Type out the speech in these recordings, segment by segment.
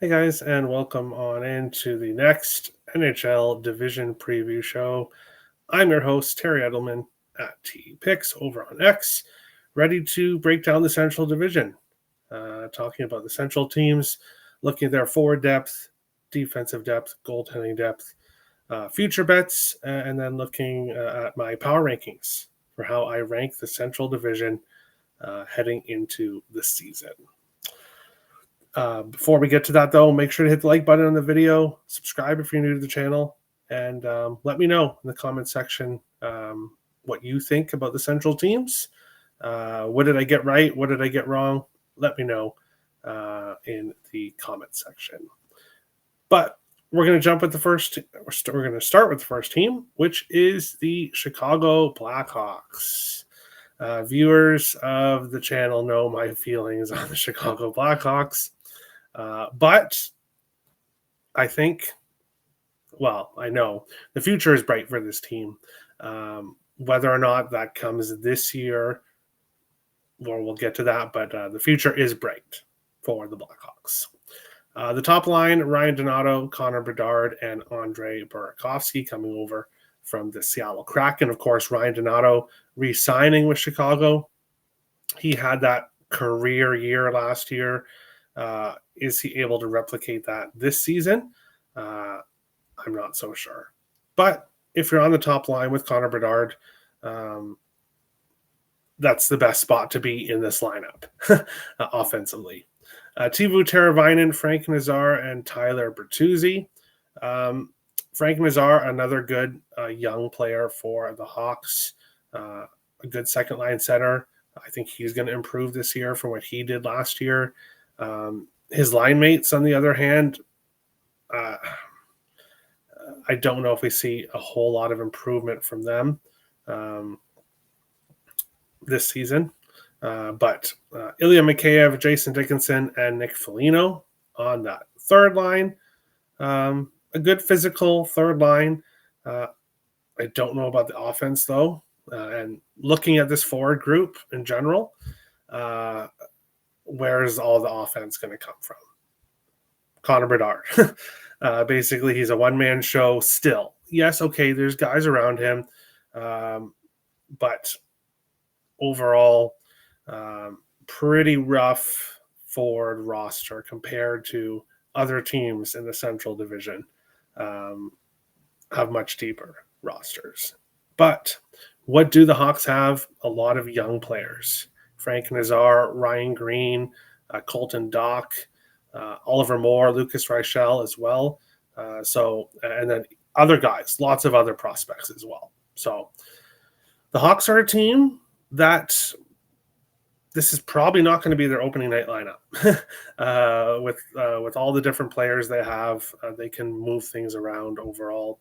Hey guys, and welcome on into the next NHL Division preview show. I'm your host, Terry Edelman at T Picks over on X, ready to break down the Central Division, talking about the Central teams, looking at their forward depth, defensive depth, goaltending depth, future bets, and then looking at my power rankings for how I rank the Central Division heading into the season. Before we get to that, though, make sure to hit the like button on the video, subscribe if you're new to the channel, and let me know in the comment section what you think about the Central teams. What did I get right? What did I get wrong? Let me know in the comment section. But we're going to jump with the first. We're going to start with the first team, which is the Chicago Blackhawks. Viewers of the channel know my feelings on the Chicago Blackhawks. But I think, I know the future is bright for this team. Whether or not that comes this year, we'll get to that, but the future is bright for the Blackhawks. The top line, Ryan Donato, Connor Bedard, and Andre Burakovsky coming over from the Seattle Kraken. Of course, Ryan Donato re-signing with Chicago. He had that career year last year. Is he able to replicate that this season? I'm not so sure. But if you're on the top line with Connor Bedard, that's the best spot to be in this lineup offensively. Teuvo Teravainen, Frank Nazar, and Tyler Bertuzzi. Frank Nazar, another good young player for the Hawks, a good second-line center. I think he's going to improve this year from what he did last year. His line mates, on the other hand, I don't know if we see a whole lot of improvement from them this season. But Ilya Mikheyev, Jason Dickinson, and Nick Foligno on that third line. A good physical third line. I don't know about the offense, though. And looking at this forward group in general, where's all the offense going to come from? Connor Bedard. Basically, he's a one-man show still. Yes, okay, there's guys around him. But overall, pretty rough forward roster compared to other teams in the Central Division. Have much deeper rosters. But what do the Hawks have? A lot of young players. Frank Nazar, Ryan Green, Colton Dock, Oliver Moore, Lucas Reichel as well. And then other guys, lots of other prospects as well. So the Hawks are a team that this is probably not going to be their opening night lineup. With all the different players they have, they can move things around overall.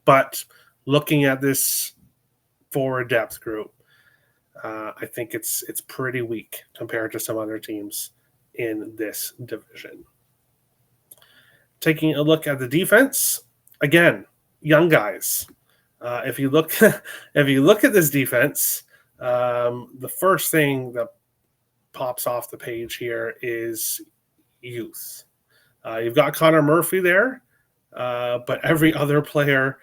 But looking at this forward depth group, I think it's pretty weak compared to some other teams in this division. Taking a look at the defense, again, young guys. If you look at this defense, the first thing that pops off the page here is youth. You've got Connor Murphy there, but every other player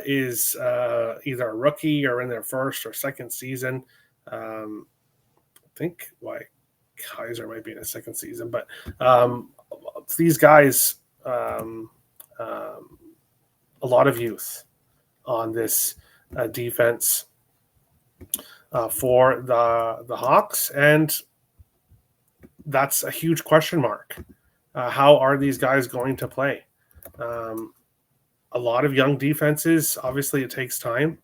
is either a rookie or in their first or second season. I think Kaiser might be in his second season, but these guys, a lot of youth on this defense for the Hawks, and that's a huge question mark. How are these guys going to play? A lot of young defenses, obviously it takes time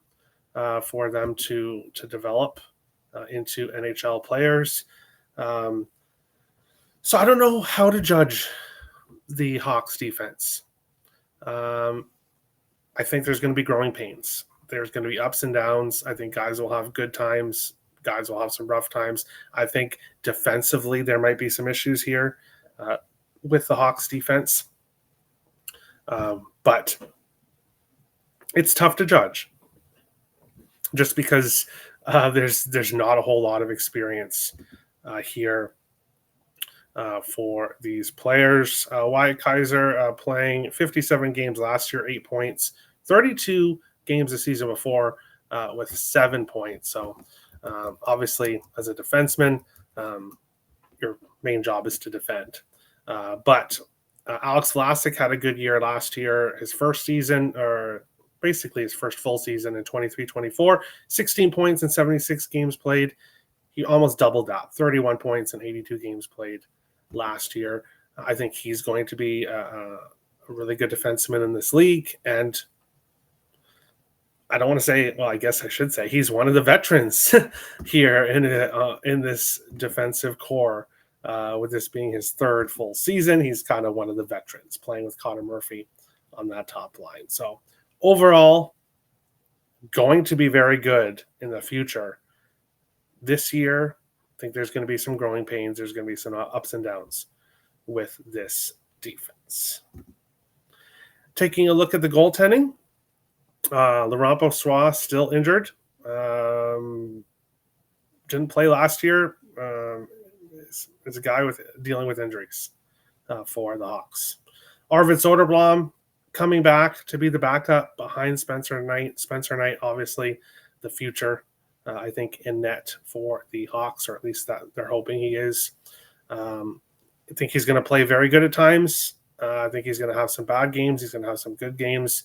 for them to develop into NHL players. So I don't know how to judge the Hawks defense. I think there's going to be growing pains. There's going to be ups and downs. I think guys will have good times. Guys will have some rough times. I think defensively there might be some issues here with the Hawks defense. But it's tough to judge just because there's not a whole lot of experience here for these players. Wyatt Kaiser playing 57 games last year, 8 points, 32 games the season before with 7 points. So obviously, as a defenseman, your main job is to defend. But Alex Vlasic had a good year last year. His first season, or basically his first full season in 23-24, 16 points in 76 games played. He almost doubled that, 31 points in 82 games played last year. I think he's going to be a really good defenseman in this league. And I don't want to say, well, I guess I should say he's one of the veterans here in this defensive core. With this being his third full season, he's kind of one of the veterans playing with Connor Murphy on that top line. So overall, going to be very good in the future. This year, I think there's going to be some growing pains. There's going to be some ups and downs with this defense. Taking a look at the goaltending, Laurent Brossoit still injured. Didn't play last year. Is a guy dealing with injuries for the Hawks. Arvid Soderblom coming back to be the backup behind Spencer Knight. Spencer Knight, obviously, the future, I think, in net for the Hawks, or at least that they're hoping he is. I think he's going to play very good at times. I think he's going to have some bad games. He's going to have some good games.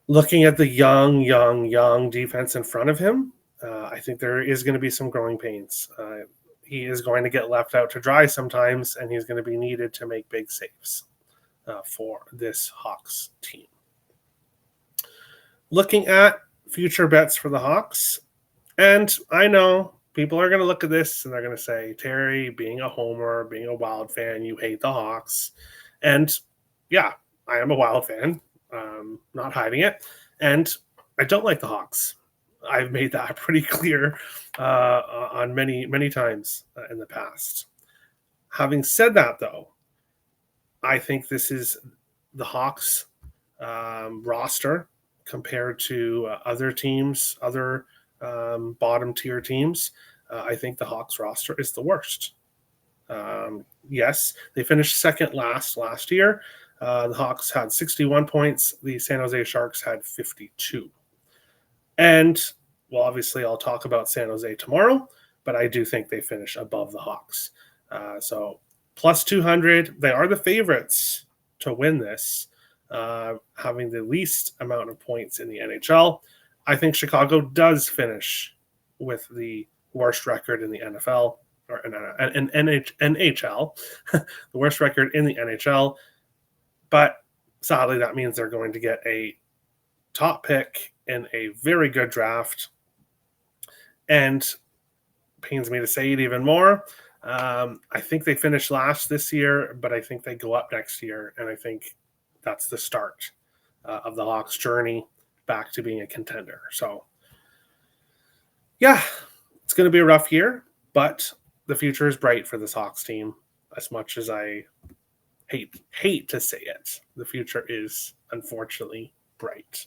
Looking at the young defense in front of him, I think there is going to be some growing pains. He is going to get left out to dry sometimes, and he's going to be needed to make big saves for this Hawks team. Looking at future bets for the Hawks, and I know people are going to look at this and they're going to say, Terry, being a homer, being a Wild fan, you hate the Hawks. And yeah, I am a Wild fan, not hiding it. And I don't like the Hawks. I've made that pretty clear on many times in the past. Having said that, though, I think this is the Hawks roster compared to other teams, other bottom tier teams. I think the Hawks roster is the worst. Yes, they finished second last year. The Hawks had 61 points. The San Jose Sharks had 52. And, well, obviously I'll talk about San Jose tomorrow, but I do think they finish above the Hawks. So plus 200, they are the favorites to win this, having the least amount of points in the NHL. I think Chicago does finish with the worst record in the NFL, or in NHL, the worst record in the NHL. But sadly, that means they're going to get a top pick in a very good draft. And pains me to say it even more. I think they finished last this year, but I think they go up next year. And I think that's the start of the Hawks' journey back to being a contender. So, yeah, it's going to be a rough year, but the future is bright for this Hawks team. As much as I hate to say it, the future is unfortunately bright.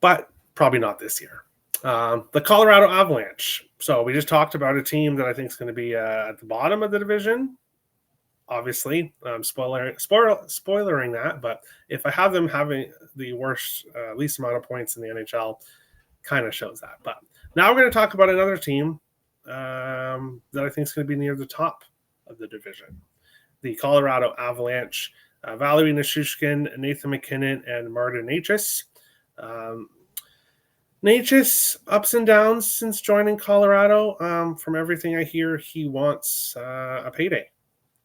But probably not this year. The Colorado Avalanche. So we just talked about a team that I think is going to be at the bottom of the division. Obviously, spoilering that. But if I have them having the worst, least amount of points in the NHL, kind of shows that. But now we're going to talk about another team that I think is going to be near the top of the division. The Colorado Avalanche. Valeri Nichushkin, Nathan MacKinnon, and Martin Necas. Necas, ups and downs since joining Colorado. From everything I hear, he wants a payday.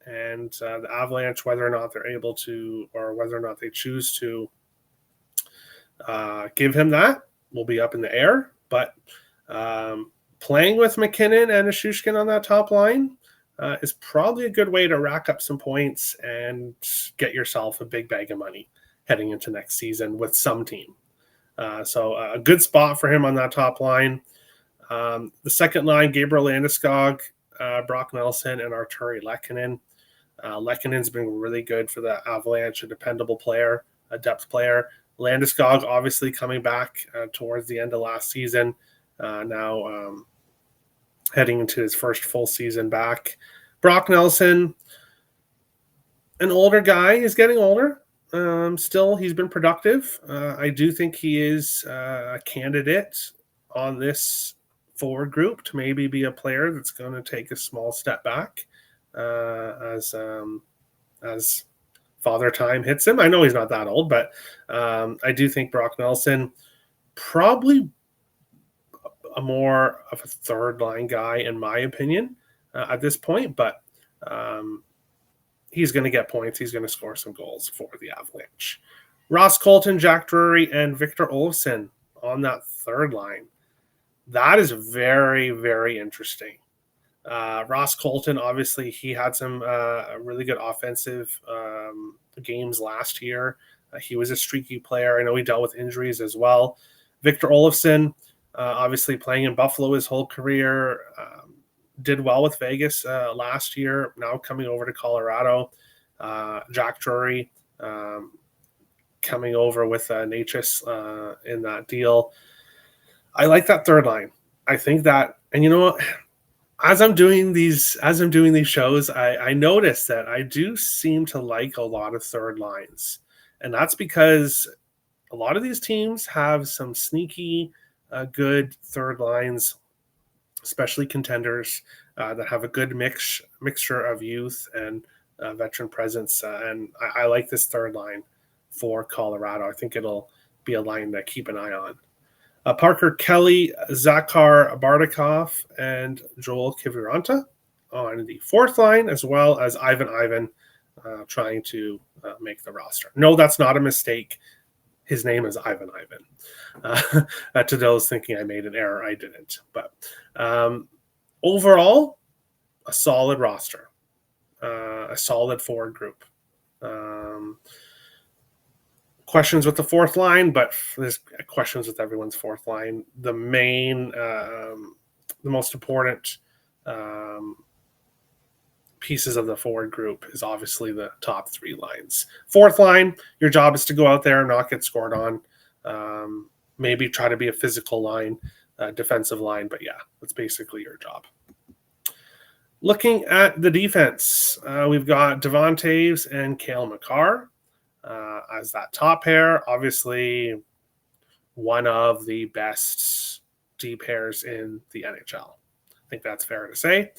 And the Avalanche, whether or not they're able to, or whether or not they choose to give him that, will be up in the air. But playing with MacKinnon and Nichushkin on that top line is probably a good way to rack up some points and get yourself a big bag of money heading into next season with some team. So a good spot for him on that top line. The second line, Gabriel Landeskog, Brock Nelson, and Arturi Lehkonen. Lehkonen's been really good for the Avalanche, a dependable player, a depth player. Landeskog obviously coming back towards the end of last season. Now heading into his first full season back. Brock Nelson, an older guy, is getting older. Still, he's been productive. I do think he is a candidate on this forward group to maybe be a player that's going to take a small step back as father time hits him. I know he's not that old, but I do think Brock Nelson probably a more of a third line guy, in my opinion, at this point. But he's going to get points. He's going to score some goals for the Avalanche. Ross Colton, Jack Drury, and Victor Olofsson on that third line. That is very, very interesting. Ross Colton, obviously, he had some really good offensive games last year. He was a streaky player. I know he dealt with injuries as well. Victor Olofsson, obviously playing in Buffalo his whole career, did well with Vegas last year, now coming over to Colorado. Jack Drury coming over with Natchez in that deal. I like that third line. I think that, and you know what? As I'm doing these shows, I notice that I do seem to like a lot of third lines. And that's because a lot of these teams have some sneaky good third lines, especially contenders that have a good mixture of youth and veteran presence. And I like this third line for Colorado. I think it'll be a line to keep an eye on. Parker Kelly, Zakhar Bardakov, and Joel Kiviranta on the fourth line, as well as Ivan trying to make the roster. No, that's not a mistake. His name is Ivan. To those thinking I made an error, I didn't. But overall, a solid roster, a solid forward group. Questions with the fourth line, but there's questions with everyone's fourth line. The main, the most important pieces of the forward group is obviously the top three lines. Fourth line, your job is to go out there and not get scored on. Maybe try to be a physical line, defensive line, but yeah, that's basically your job. Looking at the defense, we've got Devon Toews and Cale Makar as that top pair. Obviously, one of the best D pairs in the NHL. I think that's fair to say.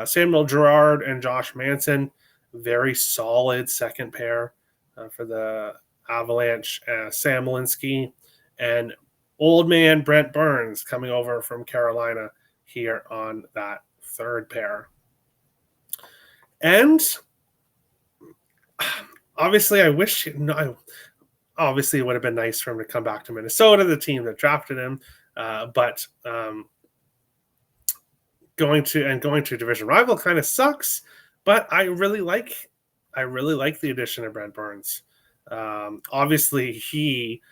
Samuel Girard and Josh Manson, very solid second pair for the Avalanche. Sam Linsky and old man Brent Burns coming over from Carolina here on that third pair. And obviously, obviously it would have been nice for him to come back to Minnesota, the team that drafted him. But going to a division rival kind of sucks. But I really like the addition of Brent Burns. Obviously, he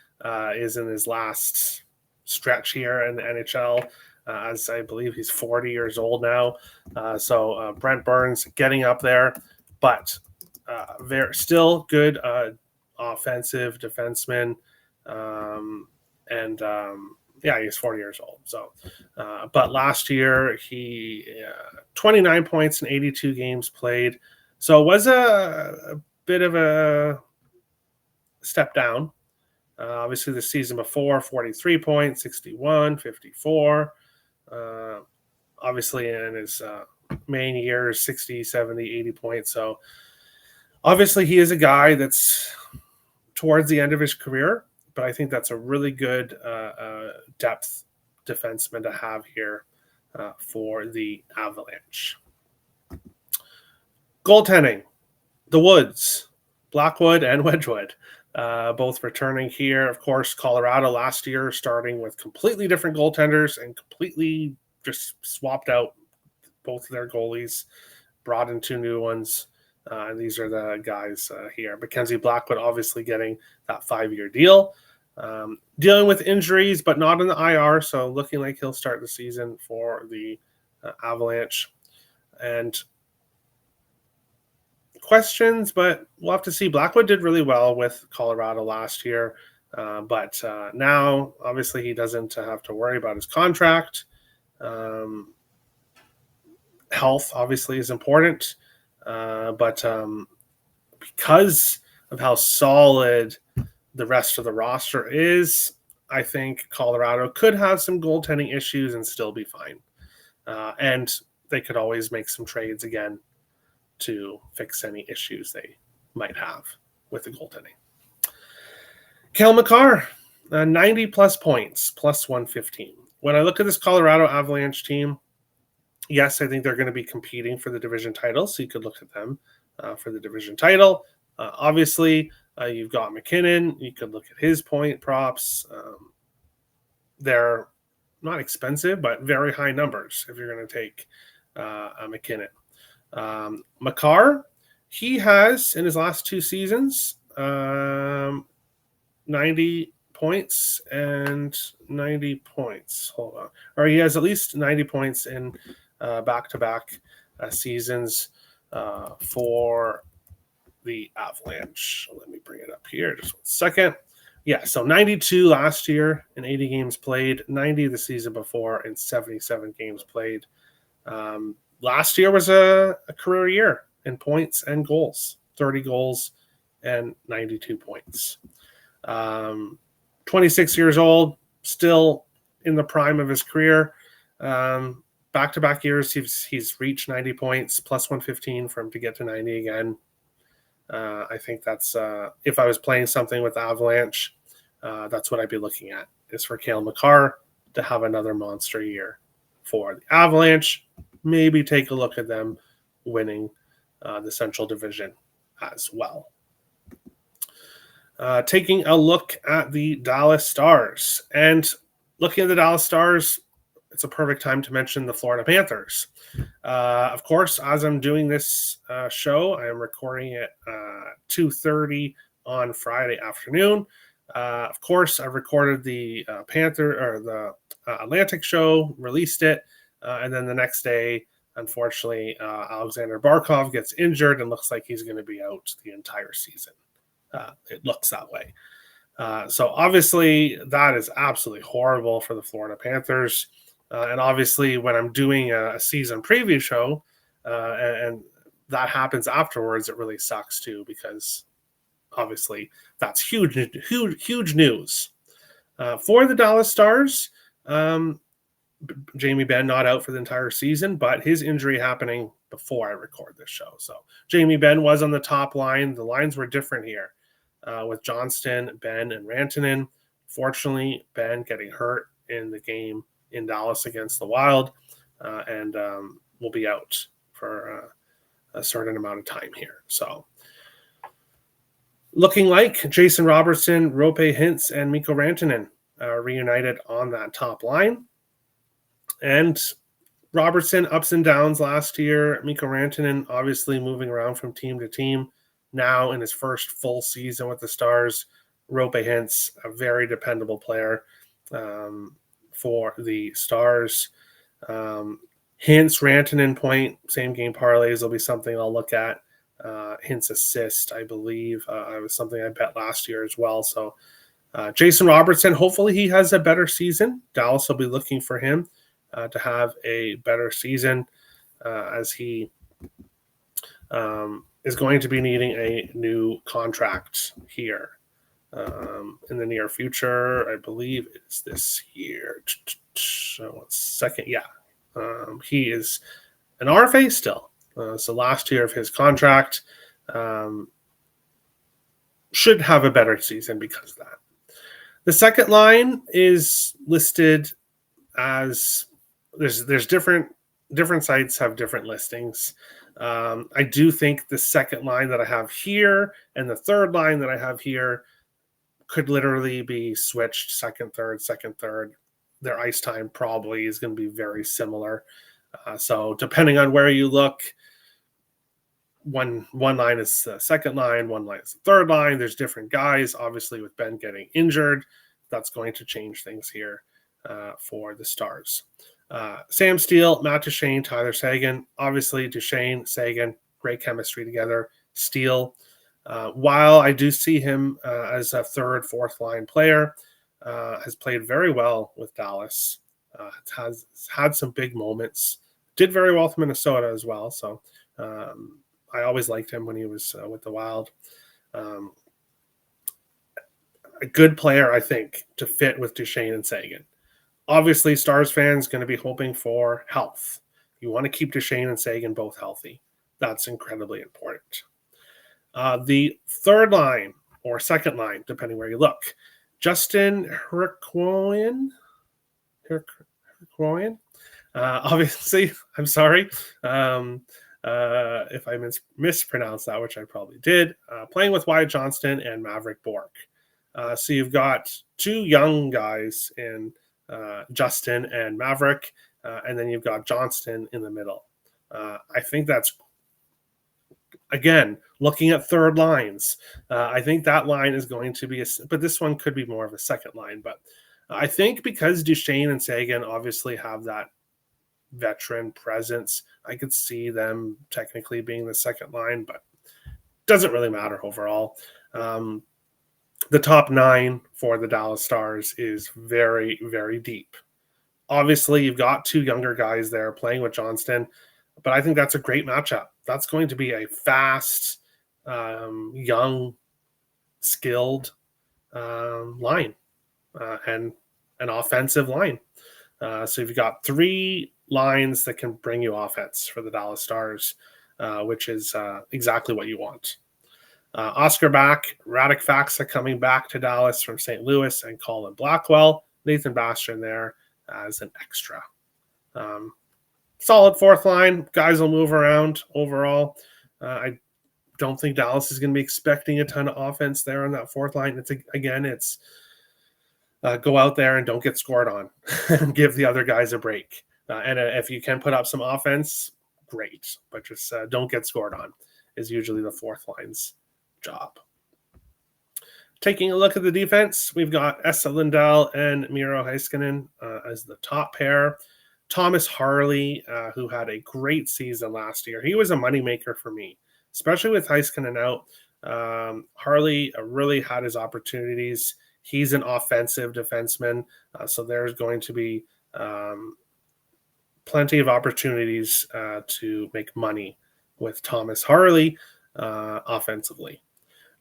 is in his last stretch here in the NHL. As I believe he's 40 years old now. So Brent Burns getting up there, but very still good offensive defenseman. Yeah, he's 40 years old. So, but last year he 29 points in 82 games played. So it was a bit of a step down. Obviously, the season before, 43 points, 61, 54. Obviously, in his main years, 60, 70, 80 points. So obviously, he is a guy that's towards the end of his career, but I think that's a really good depth defenseman to have here for the Avalanche. Goaltending, the Woods, Blackwood and Wedgwood, both returning here. Of course, Colorado last year starting with completely different goaltenders and completely just swapped out both of their goalies, brought in two new ones. And these are the guys here. Mackenzie Blackwood obviously getting that 5-year deal. Dealing with injuries, but not in the IR, so looking like he'll start the season for the Avalanche. And questions, but we'll have to see. Blackwood did really well with Colorado last year, but now obviously he doesn't have to worry about his contract. Health obviously is important, but because of how solid the rest of the roster is, I think Colorado could have some goaltending issues and still be fine. And they could always make some trades again to fix any issues they might have with the goaltending. Cale Makar, 90 plus points, plus 115. When I look at this Colorado Avalanche team, yes, I think they're going to be competing for the division title, so you could look at them for the division title. Obviously, you've got McKinnon. You could look at his point props. They're not expensive, but very high numbers if you're going to take a McKinnon. Makar, he has, in his last 2 seasons, 90 points and 90 points. Hold on. Or he has at least 90 points in back-to-back seasons for the Avalanche. Let me bring it up here just 1 second. Yeah, so 92 last year in 80 games played, 90 the season before in 77 games played. Last year was a career year in points and goals, 30 goals and 92 points. 26 years old, still in the prime of his career. Back-to-back years, he's reached 90 points, plus 115 for him to get to 90 again. I think that's, if I was playing something with Avalanche, that's what I'd be looking at, is for Cale Makar to have another monster year for the Avalanche. Maybe take a look at them winning the Central Division as well. Taking a look at the Dallas Stars. And looking at the Dallas Stars, it's a perfect time to mention the Florida Panthers. Of course, as I'm doing this show, I am recording at 2:30 on Friday afternoon. Of course, I recorded the the Atlantic show, released it, and then the next day, unfortunately, Alexander Barkov gets injured and looks like he's going to be out the entire season. It looks that way. So obviously, that is absolutely horrible for the Florida Panthers. And obviously, when I'm doing a season preview show and that happens afterwards, it really sucks too, because obviously that's huge news. For the Dallas Stars, Jamie Benn not out for the entire season, but his injury happening before I record this show. So Jamie Benn was on the top line. The lines were different here with Johnston, Benn, and Rantanen. Fortunately, Benn getting hurt in the game in Dallas against the Wild, and will be out for a certain amount of time here. So looking like Jason Robertson, Rope Hintz, and Mikko Rantanen are reunited on that top line. And Robertson, ups and downs last year. Mikko Rantanen obviously moving around from team to team. Now in his first full season with the Stars, Rope Hintz, a very dependable player for the Stars. Hintz, Rantanen point, same game parlays will be something I'll look at. Hintz assist, I believe, was something I bet last year as well. So Jason Robertson, hopefully he has a better season. Dallas will be looking for him to have a better season as he is going to be needing a new contract here in the near future. I believe it's this year. So 1 second. Yeah. He is an RFA still. So last year of his contract, should have a better season because of that. The second line is listed as there's different sites have different listings. I do think the second line that I have here and the third line that I have here could literally be switched second, third. Their ice time probably is going to be very similar. So depending on where you look, one line is the second line, one line is the third line. There's different guys. Obviously, with Ben getting injured, that's going to change things here for the Stars. Sam Steele, Matt Duchene, Tyler Seguin. Obviously, Duchene, Seguin, great chemistry together. Steele, while I do see him as a third, fourth line player, has played very well with Dallas. Has had some big moments did very well with Minnesota as well. So I always liked him when he was with the Wild. A good player, I think, to fit with Duchesne and Seguin. Obviously, Stars fans going to be hoping for health. You want to keep Duchesne and Seguin both healthy. That's incredibly important. The third line or second line, depending where you look, Justin Herquoian. Obviously, I'm sorry if I mispronounced that, which I probably did. Playing with Wyatt Johnston and Maverick Bourque. So you've got two young guys in Justin and Maverick, and then you've got Johnston in the middle. I think that's, again, looking at third lines. I think that line is going to be, but this one could be more of a second line. But I think because Duchesne and Seguin obviously have that veteran presence, I could see them technically being the second line, but doesn't really matter overall. The top 9 for the Dallas Stars is very, very deep. Obviously, you've got two younger guys there playing with Johnston, but I think that's a great matchup. That's going to be a fast, young, skilled line and an offensive line. So you've got 3 lines that can bring you offense for the Dallas Stars, which is exactly what you want. Oscar back, Radek Faksa coming back to Dallas from St. Louis, and Colin Blackwell. Nathan Bastian there as an extra. Solid fourth line. Guys will move around overall. I don't think Dallas is going to be expecting a ton of offense there on that fourth line. It's go out there and don't get scored on and give the other guys a break. And if you can put up some offense, great. But just don't get scored on is usually the fourth line's job. Taking a look at the defense, we've got Esa Lindell and Miro Heiskanen as the top pair. Thomas Harley, who had a great season last year. He was a moneymaker for me, especially with Heiskanen out. Harley really had his opportunities. He's an offensive defenseman, so there's going to be plenty of opportunities to make money with Thomas Harley offensively.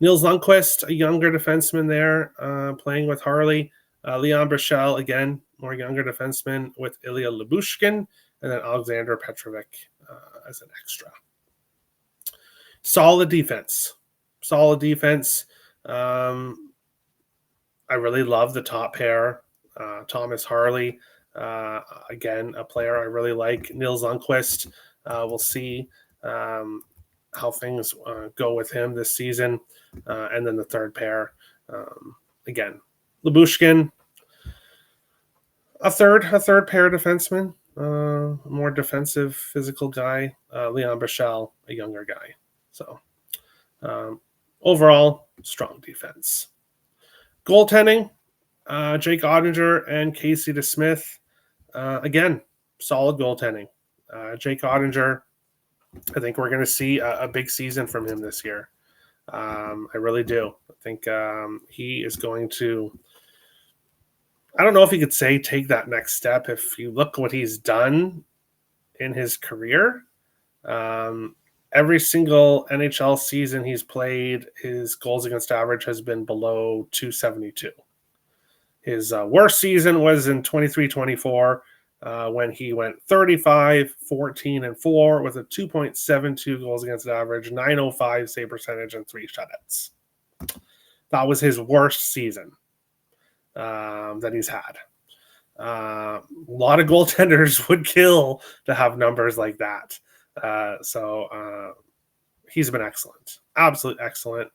Nils Lundqvist, a younger defenseman there, playing with Harley. Leon Bichelle, again, more younger defenseman with Ilya Lyubushkin, and then Alexander Petrovic as an extra. Solid defense. I really love the top pair. Thomas Harley, again, a player I really like. Nils Lundqvist, we'll see how things go with him this season. And then the third pair, again, Lyubushkin, a third pair defenseman, more defensive, physical guy. Leon Bichelle, a younger guy. So overall, strong defense. Goaltending, Jake Ottinger and Casey DeSmith. Again, solid goaltending. Jake Ottinger, I think we're going to see a big season from him this year. I really do. I think he is going to, I don't know if he could say take that next step. If you look what he's done in his career, every single NHL season he's played, his goals against average has been below 272. His worst season was in 23-24 when he went 35, 14, and 4 with a 2.72 goals against average, 905 save percentage, and 3 shutouts. That was his worst season that he's had. A lot of goaltenders would kill to have numbers like that. So he's been excellent, absolutely excellent.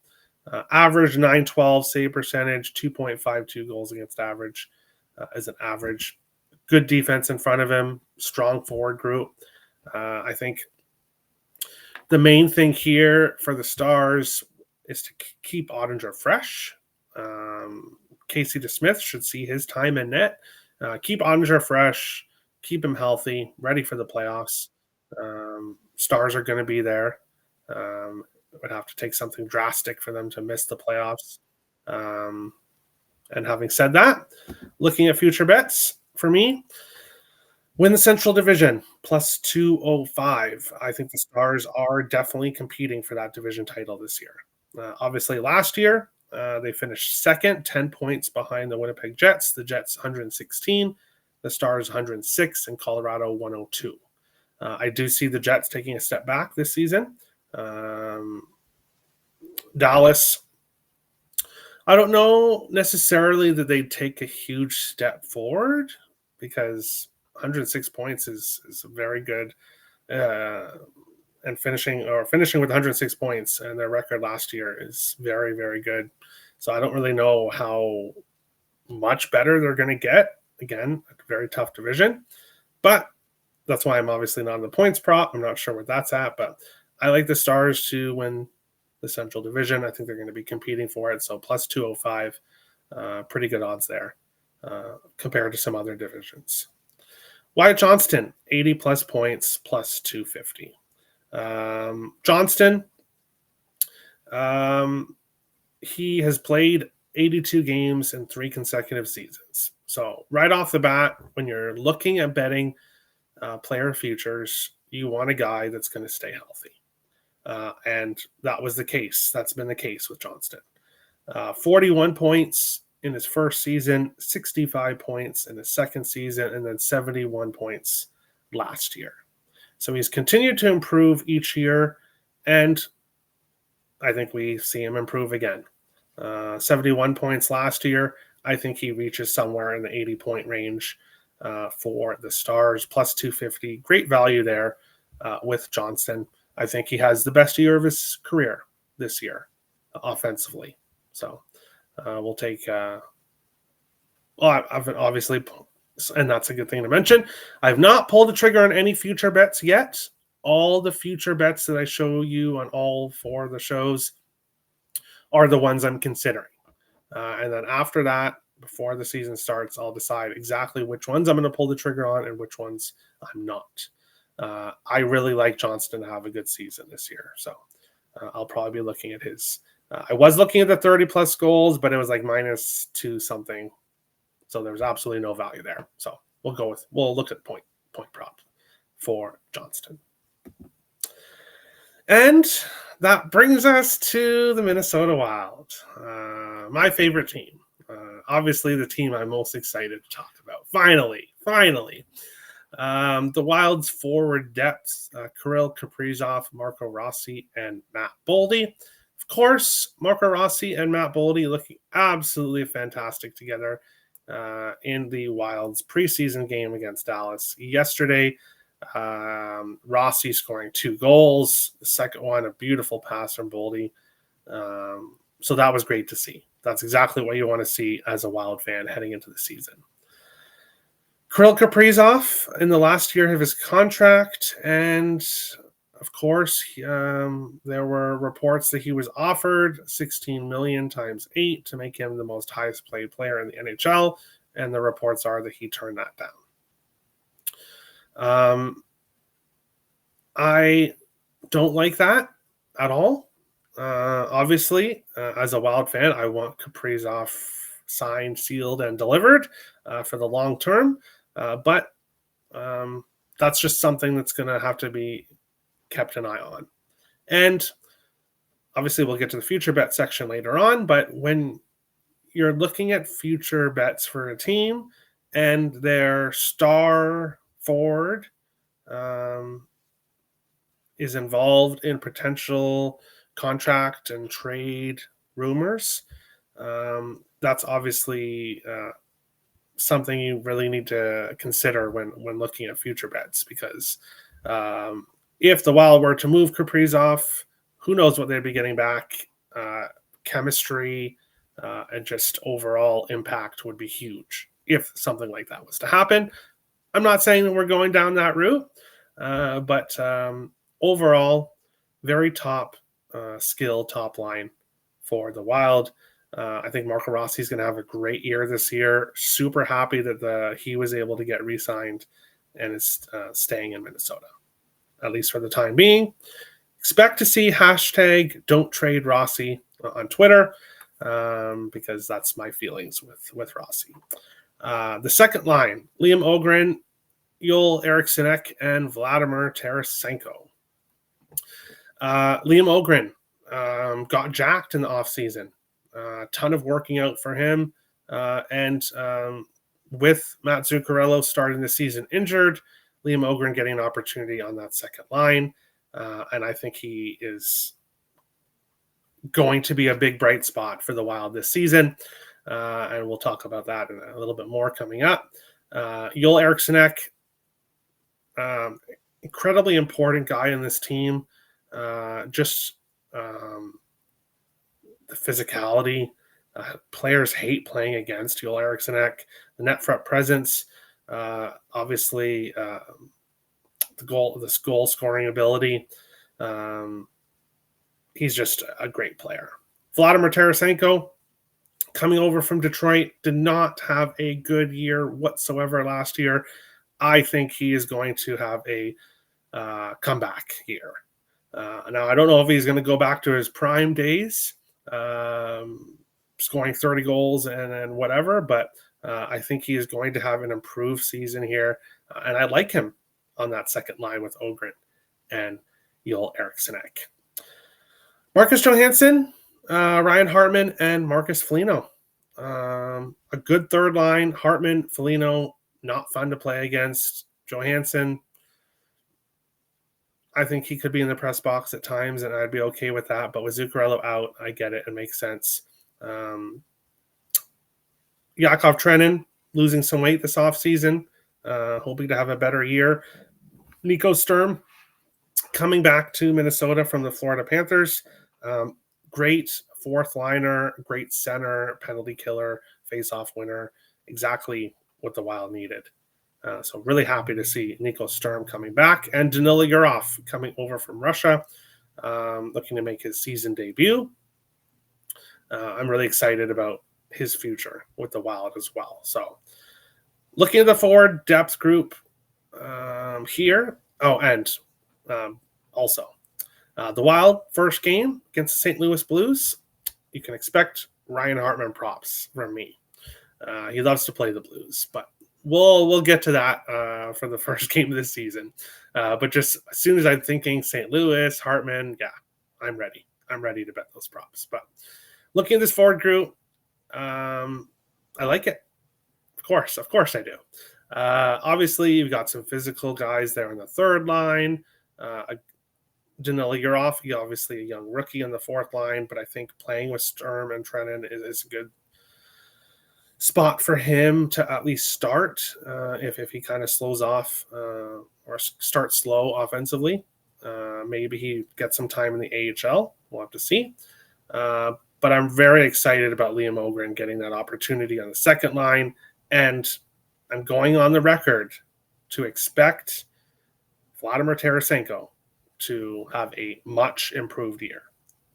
Average 912 save percentage, 2.52 goals against average as an average. Good defense in front of him, strong forward group. I think the main thing here for the Stars is to keep Ottinger fresh. Casey DeSmith should see his time in net. Keep Ottinger fresh, keep him healthy, ready for the playoffs. Stars are going to be there. It would have to take something drastic for them to miss the playoffs. And having said that, looking at future bets for me, Win the Central Division, plus 205. I think the Stars are definitely competing for that division title this year. Obviously, last year, they finished second, 10 points behind the Winnipeg Jets. The Jets 116, the Stars 106, and Colorado 102. I do see the Jets taking a step back this season. Dallas, I don't know necessarily that they'd take a huge step forward because 106 points is very good. And finishing with 106 points, and their record last year is very, very good. So I don't really know how much better they're going to get. Again, a very tough division, but that's why I'm obviously not in the points prop. I'm not sure where that's at, but I like the Stars to win the Central Division. I think they're going to be competing for it. So plus 205, pretty good odds there compared to some other divisions. Wyatt Johnston, 80 plus points, plus 250. Johnston, he has played 82 games in 3 consecutive seasons. So right off the bat, when you're looking at betting player futures, you want a guy that's going to stay healthy. And that was the case. That's been the case with Johnston. 41 points in his first season, 65 points in his second season, and then 71 points last year. So he's continued to improve each year, and I think we see him improve again. 71 points last year. I think he reaches somewhere in the 80-point range for the Stars, plus 250. Great value there with Johnston. I think he has the best year of his career this year offensively. So we'll take obviously, and that's a good thing to mention. I've not pulled the trigger on any future bets yet. All the future bets that I show you on all 4 of the shows are the ones I'm considering. And then after that, before the season starts, I'll decide exactly which ones I'm going to pull the trigger on and which ones I'm not. I really like Johnston to have a good season this year. So I'll probably be looking at his. I was looking at the 30-plus goals, but it was like -2 something. So there was absolutely no value there. So we'll look at point prop for Johnston. And that brings us to the Minnesota Wild, my favorite team. Obviously, the team I'm most excited to talk about. Finally. The Wild's forward depth, Kirill Kaprizov, Marco Rossi, and Matt Boldy. Of course, Marco Rossi and Matt Boldy looking absolutely fantastic together in the Wild's preseason game against Dallas yesterday. Rossi scoring 2 goals. The second one, a beautiful pass from Boldy. So that was great to see. That's exactly what you want to see as a Wild fan heading into the season. Kirill Kaprizov in the last year of his contract, and of course, there were reports that he was offered $16 million times 8 to make him the most highest paid player in the NHL, and the reports are that he turned that down. I don't like that at all. Obviously, as a Wild fan, I want Kaprizov signed, sealed, and delivered for the long term. But that's just something that's going to have to be kept an eye on. And obviously, we'll get to the future bet section later on. But when you're looking at future bets for a team and their star forward is involved in potential contract and trade rumors, that's obviously something you really need to consider when looking at future bets, because if the Wild were to move Kaprizov, who knows what they'd be getting back. Chemistry and just overall impact would be huge if something like that was to happen. I'm not saying that we're going down that route, but overall, very top skill, top line for the Wild. I think Marco Rossi is going to have a great year this year. Super happy that he was able to get re-signed and is staying in Minnesota, at least for the time being. Expect to see hashtag Don't Trade Rossi on Twitter because that's my feelings with Rossi. The second line, Liam Ogren, Joel Eriksson and Vladimir Tarasenko. Liam Ogren got jacked in the offseason. A ton of working out for him. And with Matt Zuccarello starting the season injured, Liam Ogren getting an opportunity on that second line. And I think he is going to be a big bright spot for the Wild this season. And we'll talk about that in a little bit more coming up. Joel Eriksson, incredibly important guy in this team. Just the physicality. Players hate playing against Joel Eriksson. The net front presence, obviously, the goal scoring ability. He's just a great player. Vladimir Tarasenko, coming over from Detroit, did not have a good year whatsoever last year. I think he is going to have a comeback year. Now, I don't know if he's going to go back to his prime days, scoring 30 goals and whatever, but I think he is going to have an improved season here. And I like him on that second line with Ogren and Joel Eriksson. Marcus Johansson, Ryan Hartman, and Marcus Foligno. A good third line. Hartman, Foligno, not fun to play against. Johansson, I think he could be in the press box at times, and I'd be okay with that. But with Zuccarello out, I get it. It makes sense. Yakov Trenin losing some weight this offseason, hoping to have a better year. Nico Sturm coming back to Minnesota from the Florida Panthers. Great fourth liner, great center, penalty killer, face-off winner. Exactly what the Wild needed. So really happy to see Nico Sturm coming back, and Danila Yurov coming over from Russia, looking to make his season debut. I'm really excited about his future with the Wild as well. So looking at the forward depth group here. Oh, and also the Wild first game against the St. Louis Blues. You can expect Ryan Hartman props from me. He loves to play the Blues, but we'll get to that for the first game of the season. But just as soon as I'm thinking St. Louis, Hartman, yeah, I'm ready. I'm ready to bet those props. But looking at this forward group, I like it. Of course I do. Obviously, you've got some physical guys there on the third line. Danila Yurov, obviously a young rookie on the fourth line, but I think playing with Sturm and Trenin is a good spot for him to at least start if he kind of slows off or starts slow offensively. Maybe he gets some time in the AHL. We'll have to see. But I'm very excited about Liam Ogren getting that opportunity on the second line. And I'm going on the record to expect Vladimir Tarasenko to have a much improved year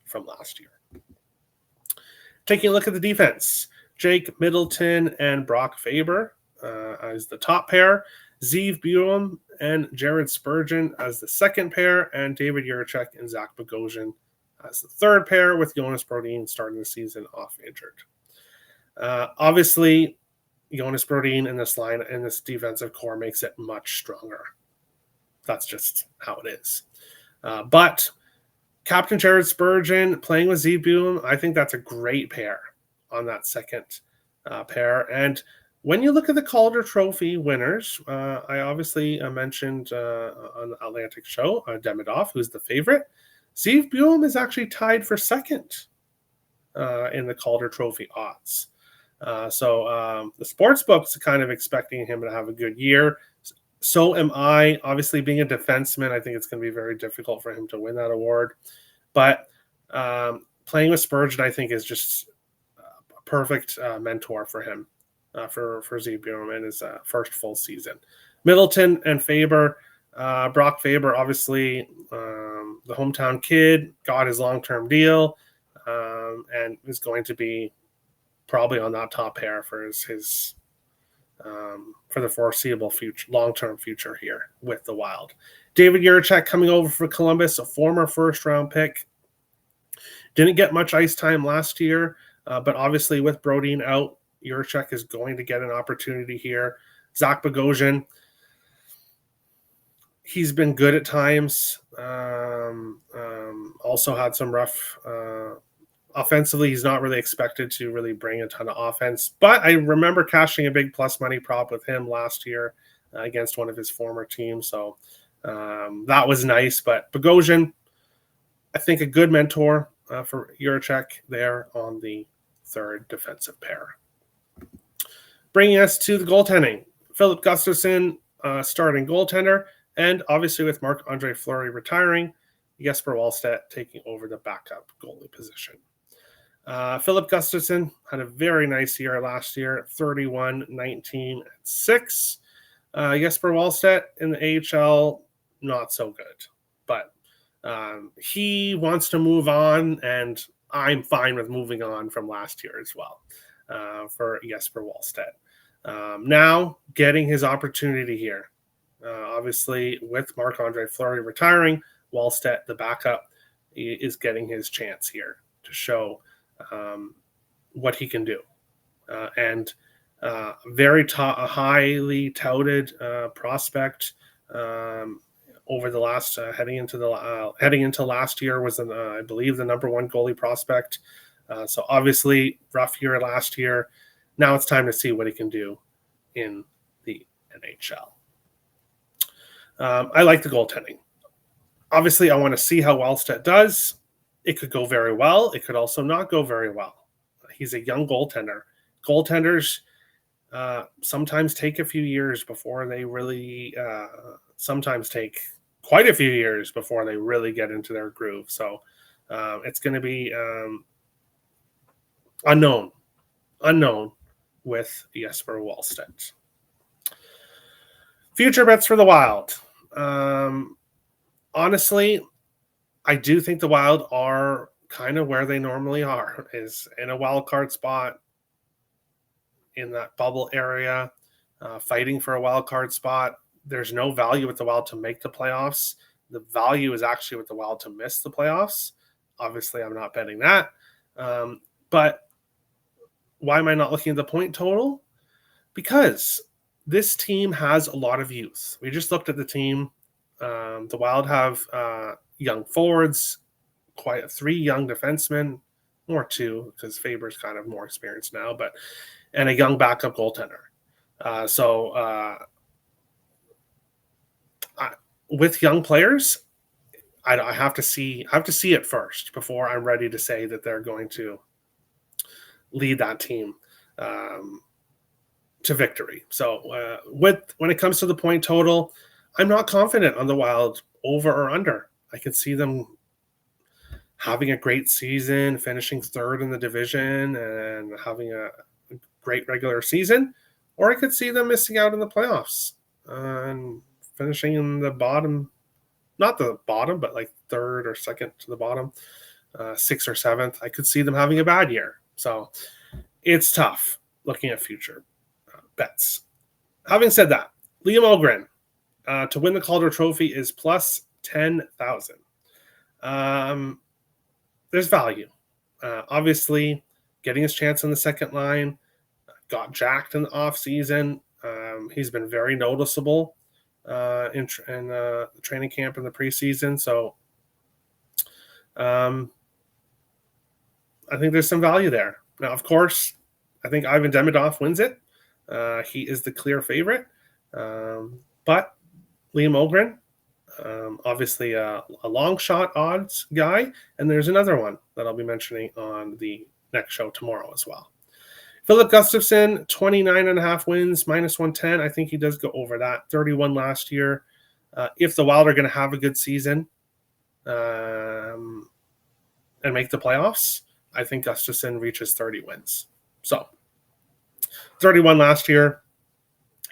from last year. Taking a look at the defense, Jake Middleton and Brock Faber as the top pair, Zeev Buum and Jared Spurgeon as the second pair, and David Jiricek and Zach Bogosian as the third pair, with Jonas Brodin starting the season off injured. Obviously, Jonas Brodin in this line, in this defensive core, makes it much stronger. That's just how it is. But Captain Jared Spurgeon playing with Zeev Buum, I think that's a great pair on that second pair. And when you look at the Calder Trophy winners, I obviously mentioned on the Atlantic show, Demidov, who's the favorite. Zeev Buum is actually tied for second in the Calder Trophy odds. So the sports books are kind of expecting him to have a good year. So am I. Obviously, being a defenseman, I think it's going to be very difficult for him to win that award. But playing with Spurgeon, I think, is just a perfect mentor for him, for Zeev Buum in his first full season. Middleton and Faber, Brock Faber, obviously the hometown kid, got his long-term deal, and is going to be probably on that top pair for his for the foreseeable future, long-term future here with the Wild. David Jiricek coming over for Columbus, a former first-round pick. Didn't get much ice time last year, but obviously with Brodin out, Jiricek is going to get an opportunity here. Zach Bogosian, He's been good at times. Also had some rough. Offensively, he's not really expected to really bring a ton of offense. But I remember cashing a big plus money prop with him last year against one of his former teams. So that was nice. But Bogosian, I think a good mentor for Juracek there on the third defensive pair. Bringing us to the goaltending. Philip Gustafsson, starting goaltender. And obviously with Marc-Andre Fleury retiring, Jesper Wallstedt taking over the backup goalie position. Philip Gustafsson had a very nice year last year, 31, 19, and 6. Jesper Wallstedt in the AHL, not so good. But he wants to move on, and I'm fine with moving on from last year as well for Jesper Wallstedt. Now, getting his opportunity here. Obviously, with Marc-Andre Fleury retiring, Wallstedt, the backup, is getting his chance here to show what he can do. And very highly touted prospect over the last heading into last year was I believe the number one goalie prospect. So obviously rough year last year. Now it's time to see what he can do in the NHL. I like the goaltending. Obviously, I want to see how Wallstedt does. It could go very well. It could also not go very well. He's a young goaltender. Goaltenders sometimes take a few years before they really, sometimes take quite a few years before they really get into their groove. So it's going to be unknown with Jesper Wallstedt. Future bets for the Wild. Honestly, I do think the Wild are kind of where they normally are, is in a wild card spot in that bubble area, fighting for a wild card spot. There's no value with the Wild to make the playoffs. The value is actually with the Wild to miss the playoffs. Obviously, I'm not betting that. But why am I not looking at the point total? Because this team has a lot of youth. We just looked at the team. The Wild have young forwards, quite 3 young defensemen, or 2 because Faber's kind of more experienced now, and a young backup goaltender. With young players, I have to see it first before I'm ready to say that they're going to lead that team to victory. So when it comes to the point total, I'm not confident on the Wild over or under. I can see them having a great season, finishing third in the division, and having a great regular season, or I could see them missing out in the playoffs and finishing in the bottom, not the bottom, but like third or second to the bottom, 6th or 7th. I could see them having a bad year. So it's tough looking at future bets. Having said that, Liam Ogren to win the Calder Trophy is plus 10,000. There's value. Obviously, getting his chance on the second line, got jacked in the offseason. He's been very noticeable in the training camp in the preseason. So I think there's some value there. Now, of course, I think Ivan Demidov wins it. He is the clear favorite. But Liam Ogren, obviously a long shot odds guy. And there's another one that I'll be mentioning on the next show tomorrow as well. Philip Gustafsson, 29.5 wins, minus 110. I think he does go over that. 31 last year. If the Wild are going to have a good season and make the playoffs, I think Gustafsson reaches 30 wins. So 31 last year.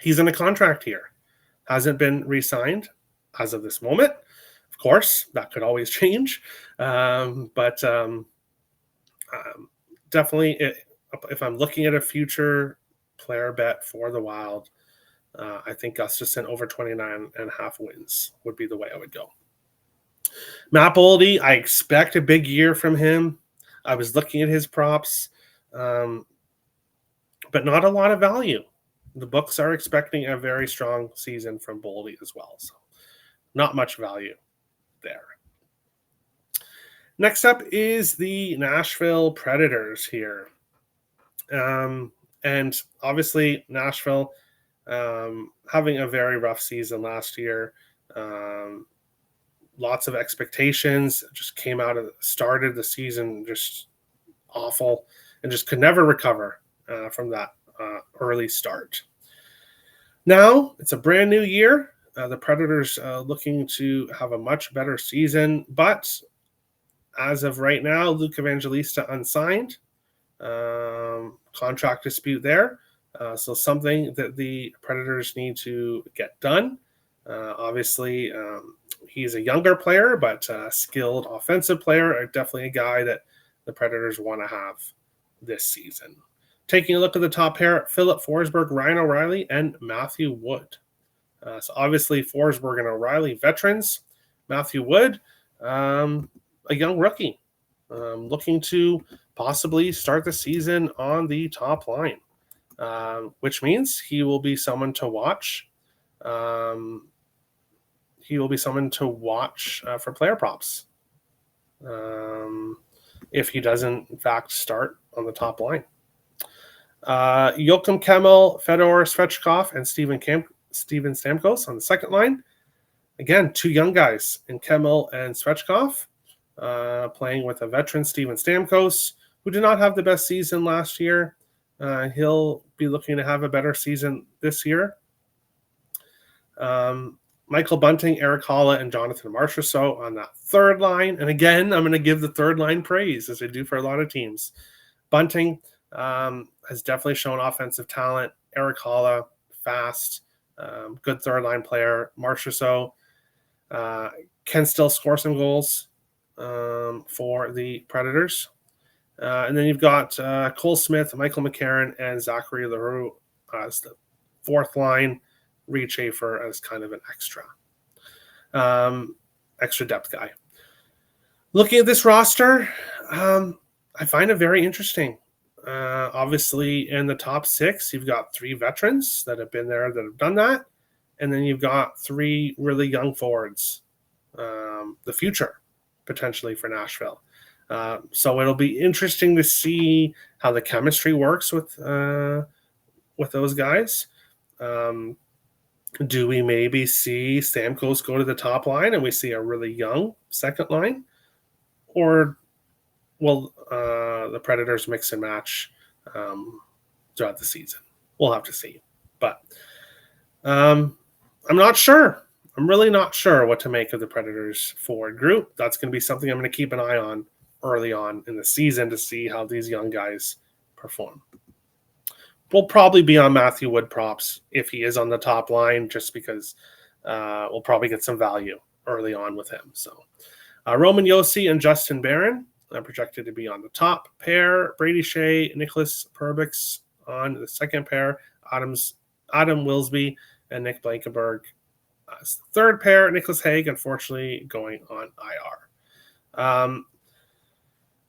He's in a contract here. Hasn't been re-signed as of this moment. Of course, that could always change. But definitely, if I'm looking at a future player bet for the Wild, I think Gustafsson over 29.5 wins would be the way I would go. Matt Boldy, I expect a big year from him. I was looking at his props, but not a lot of value. The books are expecting a very strong season from Boldy as well. So not much value there. Next up is the Nashville Predators here. And obviously Nashville having a very rough season last year. Lots of expectations, just came out of started the season just awful and just could never recover from that early start. Now it's a brand new year. The Predators looking to have a much better season, but as of right now, Luke Evangelista unsigned. Contract dispute there. So something that the Predators need to get done. Obviously, he's a younger player, but a skilled offensive player. Definitely a guy that the Predators want to have this season. Taking a look at the top pair, Philip Forsberg, Ryan O'Reilly, and Matthew Wood. So obviously Forsberg and O'Reilly, veterans. Matthew Wood, a young rookie, looking to possibly start the season on the top line, which means he will be someone to watch. He will be someone to watch for player props if he doesn't, in fact, start on the top line. Joachim Kemmel, Fedor Svechkov, and Steven Stamkos on the second line. Again, two young guys in Kemmel and Svechkov, playing with a veteran Steven Stamkos, who did not have the best season last year. He'll be looking to have a better season this year. Michael Bunting, Eric Holla, and Jonathan Marchessault on that third line. And again, I'm going to give the third line praise, as I do for a lot of teams. Bunting has definitely shown offensive talent. Eric Holla, fast, good third line player. Marchessault can still score some goals for the Predators. And then you've got Cole Smith, Michael McCarron, and Zachary Leroux as the fourth line. Reed Schaefer as kind of an extra depth guy. Looking at this roster, I find it very interesting. Obviously, in the top six, you've got three veterans that have been there that have done that. And then you've got three really young forwards, the future, potentially, for Nashville. So it'll be interesting to see how the chemistry works with those guys. Do we maybe see Stamkos go to the top line and we see a really young second line? Or will the Predators mix and match throughout the season? We'll have to see. But I'm not sure. I'm really not sure what to make of the Predators forward group. That's going to be something I'm going to keep an eye on early on in the season to see how these young guys perform. We'll probably be on Matthew Wood props if he is on the top line, just because we'll probably get some value early on with him. So Roman Josi and Justin Barron are projected to be on the top pair. Brady Shea, Nicholas Perbix on the second pair. Adam Wilsby and Nick Blankenberg as the third pair. Nicholas Hague, unfortunately, going on IR.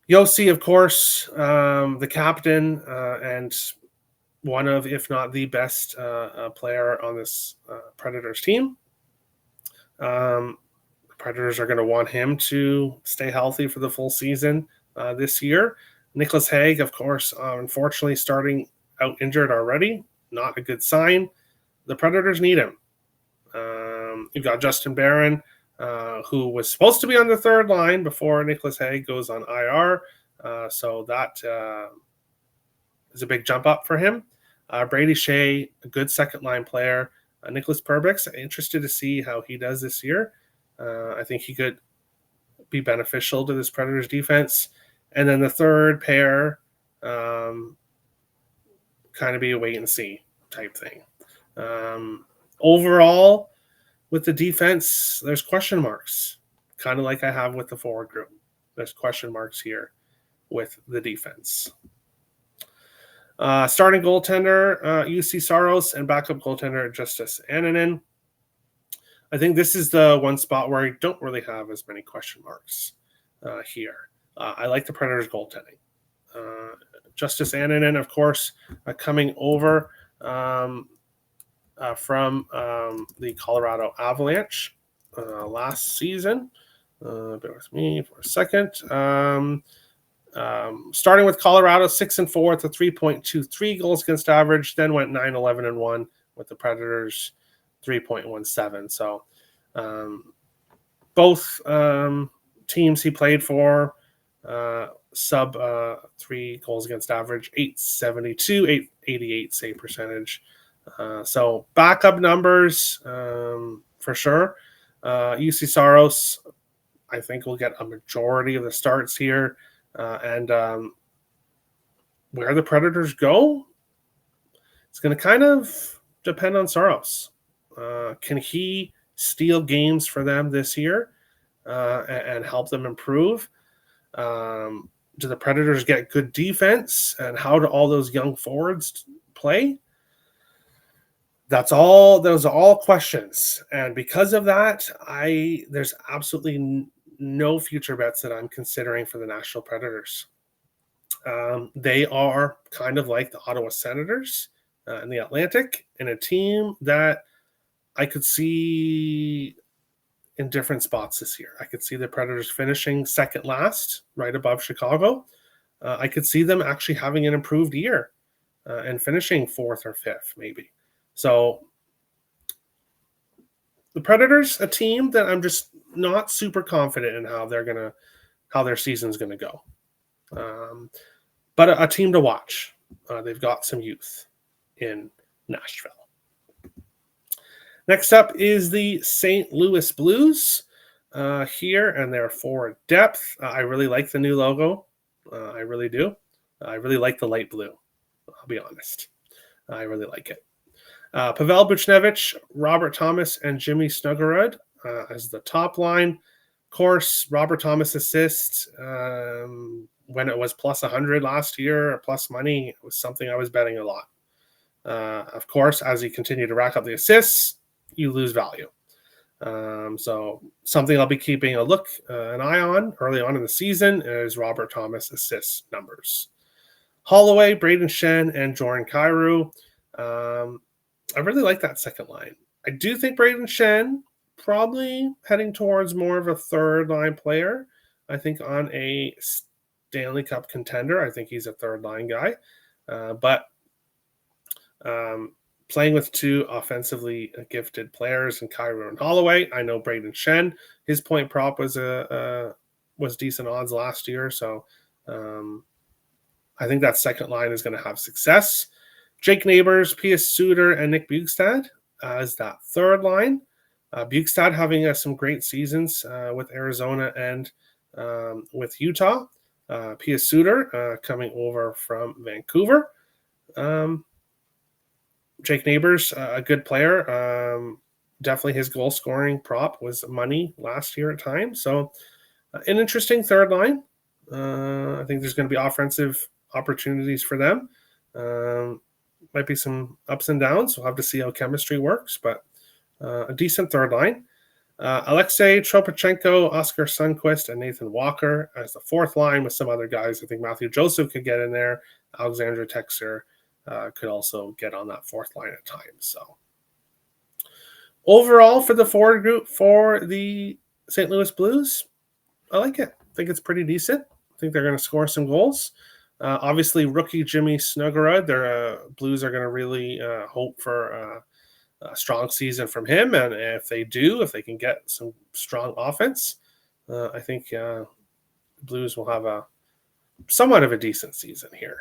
Josi, of course, the captain and one of, if not the best player on this Predators team. The Predators are going to want him to stay healthy for the full season this year. Nicholas Hague, of course, unfortunately starting out injured already. Not a good sign. The Predators need him. You've got Justin Barron, who was supposed to be on the third line before Nicholas Hague goes on IR. So that is a big jump up for him. Brady Shea, a good second-line player. Nicholas Perbix, interested to see how he does this year. I think he could be beneficial to this Predators defense. And then the third pair, kind of be a wait-and-see type thing. Overall, with the defense, there's question marks, kind of like I have with the forward group. There's question marks here with the defense. Starting goaltender, UC Saros, and backup goaltender, Justus Annunen. I think this is the one spot where I don't really have as many question marks here. I like the Predators goaltending. Justus Annunen, of course, coming over from the Colorado Avalanche. last season. Bear with me for a second. Starting with Colorado, 6-4 with a 3.23 goals against average, then went 9-11-1 with the Predators, 3.17. So both teams he played for, sub 3 goals against average, 872, 888 save percentage. So backup numbers for sure. UC Saros, I think, will get a majority of the starts here. And where the Predators go, it's going to kind of depend on Saros. Can he steal games for them this year and help them improve? Do the Predators get good defense? And how do all those young forwards play? Those are all questions. And because of that, there's absolutely no future bets that I'm considering for the Nashville Predators. They are kind of like the Ottawa Senators in the Atlantic, and a team that I could see in different spots this year. I could see the Predators finishing second last, right above Chicago. I could see them actually having an improved year and finishing fourth or fifth, maybe. So the Predators, a team that I'm just not super confident in how their season's gonna go. But a team to watch. They've got some youth in Nashville. Next up is the St. Louis Blues here, and their forward depth. I really like the new logo. I really do. I really like the light blue. I'll be honest. I really like it. Pavel Buchnevich, Robert Thomas, and Jimmy Snuggerud as the top line. Of course, Robert Thomas assist when it was plus 100 last year, or plus money, it was something I was betting a lot. Of course, as you continue to rack up the assists, you lose value. So something I'll be keeping an eye on early on in the season is Robert Thomas assist numbers. Holloway, Braden Shen, and Jordan Kyrou. I really like that second line. I do think Braden Shen probably heading towards more of a third line player. I think on a Stanley Cup contender, I think he's a third line guy. But playing with two offensively gifted players in Kyrou and Holloway, I know Braden Shen, his point prop was decent odds last year. So I think that second line is going to have success. Jake Neighbors, Pius Suter, and Nick Bjugstad as that third line. Bjugstad having some great seasons with Arizona and with Utah. Pius Suter coming over from Vancouver. Jake Neighbors, a good player. Definitely his goal scoring prop was money last year at times. So an interesting third line. I think there's going to be offensive opportunities for them. Might be some ups and downs. We'll have to see how chemistry works, but a decent third line. Alexei Tropachenko, Oscar Sundquist, and Nathan Walker as the fourth line with some other guys. I think Matthew Joseph could get in there. Alexandra Texer could also get on that fourth line at times. So overall for the forward group for the St. Louis Blues, I like it. I think it's pretty decent. I think they're going to score some goals. Obviously, rookie Jimmy Snuggerud, their Blues are going to really hope for a strong season from him. And if they can get some strong offense, I think Blues will have somewhat of a decent season here.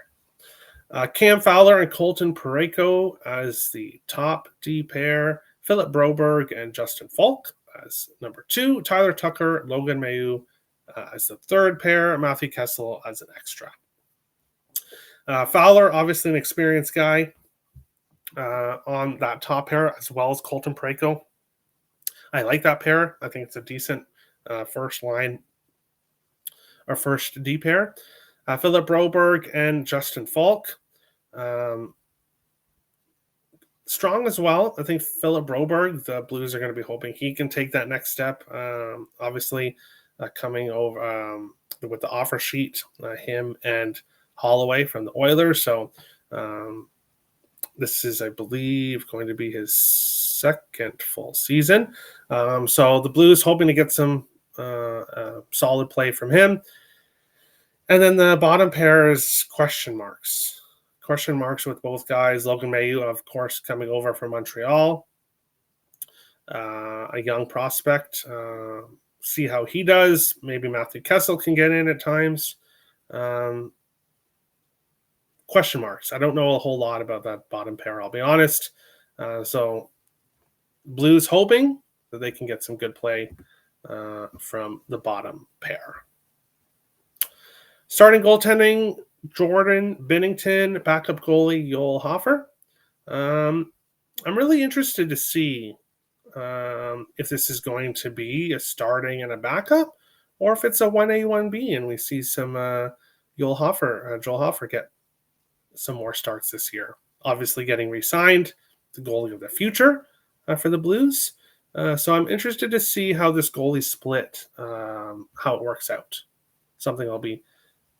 Cam Fowler and Colton Parayko as the top D pair. Philip Broberg and Justin Falk as number 2. Tyler Tucker, Logan Mailloux as the third pair. Matthew Kessel as an extra. Fowler, obviously an experienced guy on that top pair, as well as Colton Parayko. I like that pair. I think it's a decent first line or first D pair. Philip Broberg and Justin Falk. Strong as well. I think Philip Broberg, the Blues are going to be hoping he can take that next step. Obviously, coming over with the offer sheet, him and Holloway from the Oilers. So this is, I believe, going to be his second full season. So the Blues hoping to get some solid play from him. And then the bottom pair is question marks. Question marks with both guys. Logan Mailloux, of course, coming over from Montreal. A young prospect. See how he does. Maybe Matthew Kessel can get in at times. Question marks. I don't know a whole lot about that bottom pair, I'll be honest. So Blues hoping that they can get some good play from the bottom pair. Starting goaltending, Jordan Binnington, backup goalie Joel Hofer. I'm really interested to see if this is going to be a starting and a backup, or if it's a 1A, 1B, and we see some Joel Hofer get some more starts this year. Obviously getting re-signed, the goalie of the future for the Blues. So I'm interested to see how this goalie split, how it works out. Something I'll be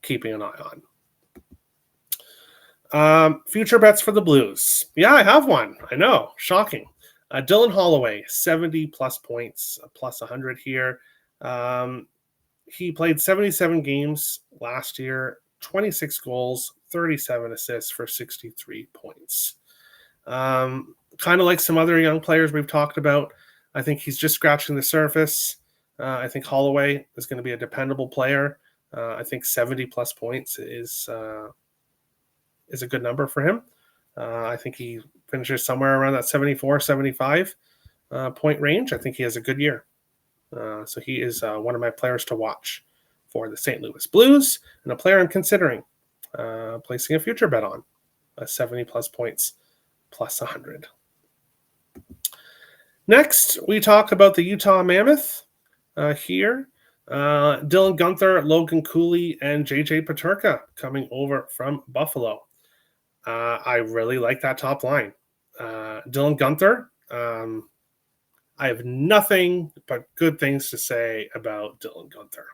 keeping an eye on. Future bets for the Blues. Yeah, I have one. I know. Shocking. Dylan Holloway, 70-plus points, plus 100 here. He played 77 games last year, 26 goals, 37 assists for 63 points. Kind of like some other young players we've talked about. I think he's just scratching the surface. I think Holloway is going to be a dependable player. I think 70-plus points is a good number for him. I think he finishes somewhere around that 74, 75 point range. I think he has a good year. So he is one of my players to watch for the St. Louis Blues, and a player I'm considering placing a future bet on. 70-plus points, plus 100. Next, we talk about the Utah Mammoth here. Dylan Guenther, Logan Cooley, and JJ Peterka coming over from Buffalo. I really like that top line. Dylan Guenther, I have nothing but good things to say about Dylan Guenther.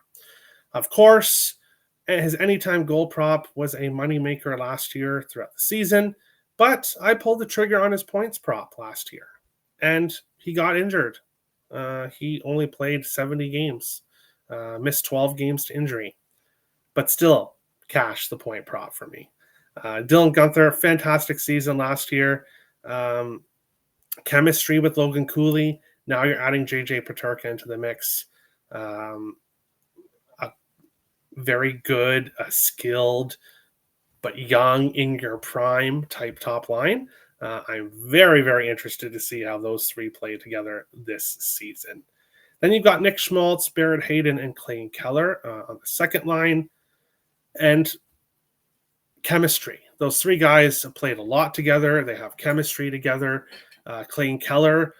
Of course, his anytime goal prop was a moneymaker last year throughout the season, but I pulled the trigger on his points prop last year, and he got injured. He only played 70 games, missed 12 games to injury, but still cashed the point prop for me. Dylan Guenther, fantastic season last year. Chemistry with Logan Cooley. Now you're adding JJ Peterka into the mix. A very good, skilled, but young in your prime type top line. I'm very, very interested to see how those three play together this season. Then you've got Nick Schmaltz, Barrett Hayden, and Clayton Keller on the second line. And chemistry. Those three guys have played a lot together. They have chemistry together. Clayton Keller,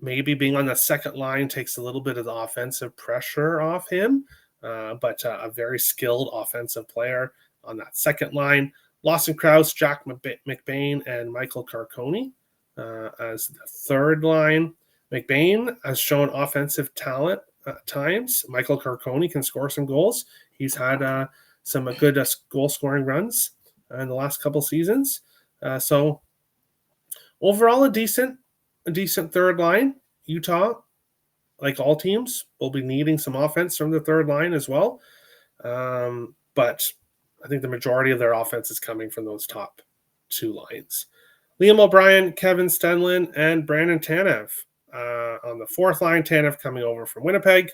maybe being on the second line takes a little bit of the offensive pressure off him, but a very skilled offensive player on that second line. Lawson Krause, Jack McBain, and Michael Carconi as the third line. McBain has shown offensive talent at times. Michael Carconi can score some goals. He's had some good goal-scoring runs in the last couple seasons. So overall, a decent third line. Utah, like all teams, will be needing some offense from the third line as well. But I think the majority of their offense is coming from those top two lines. Liam O'Brien, Kevin Stenlin, and Brandon Tanev. On the fourth line, Tanev coming over from Winnipeg.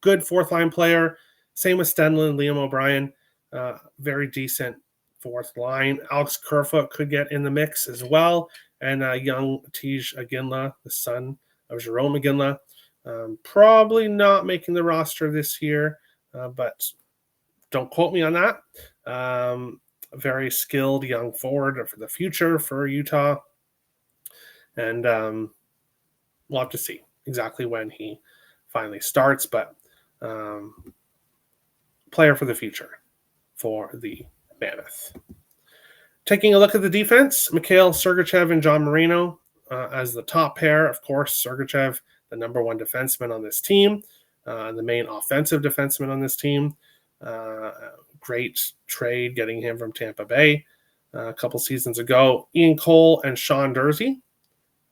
Good fourth line player. Same with Stenlin, Liam O'Brien. Very decent fourth line. Alex Kerfoot could get in the mix as well. And young Tej Aginla, the son of Jerome Aginla. Probably not making the roster this year, but don't quote me on that. A very skilled young forward for the future for Utah. And we'll have to see exactly when he finally starts, but player for the future for the Mammoth. Taking a look at the defense, Mikhail Sergachev and John Marino as the top pair. Of course, Sergachev, the number one defenseman on this team, the main offensive defenseman on this team. Great trade getting him from Tampa Bay a couple seasons ago. Ian Cole and Sean Dursey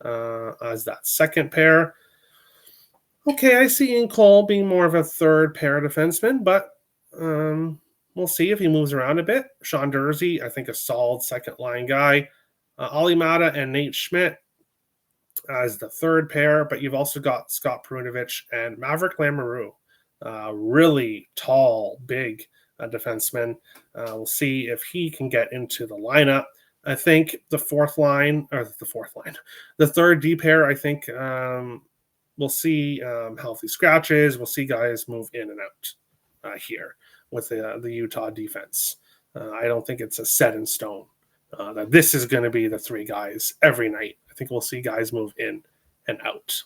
as that second pair. Okay, I see Ian Cole being more of a third pair defenseman, but we'll see if he moves around a bit. Sean Dursey, I think a solid second line guy. Ollie Mata and Nate Schmidt as the third pair, but you've also got Scott Perunovich and Maverick Lamoureux, really tall, big defenseman. We'll see if he can get into the lineup. I think the third D pair, I think we'll see healthy scratches. We'll see guys move in and out here with the Utah defense. I don't think it's a set in stone that this is going to be the three guys every night. I think we'll see guys move in and out.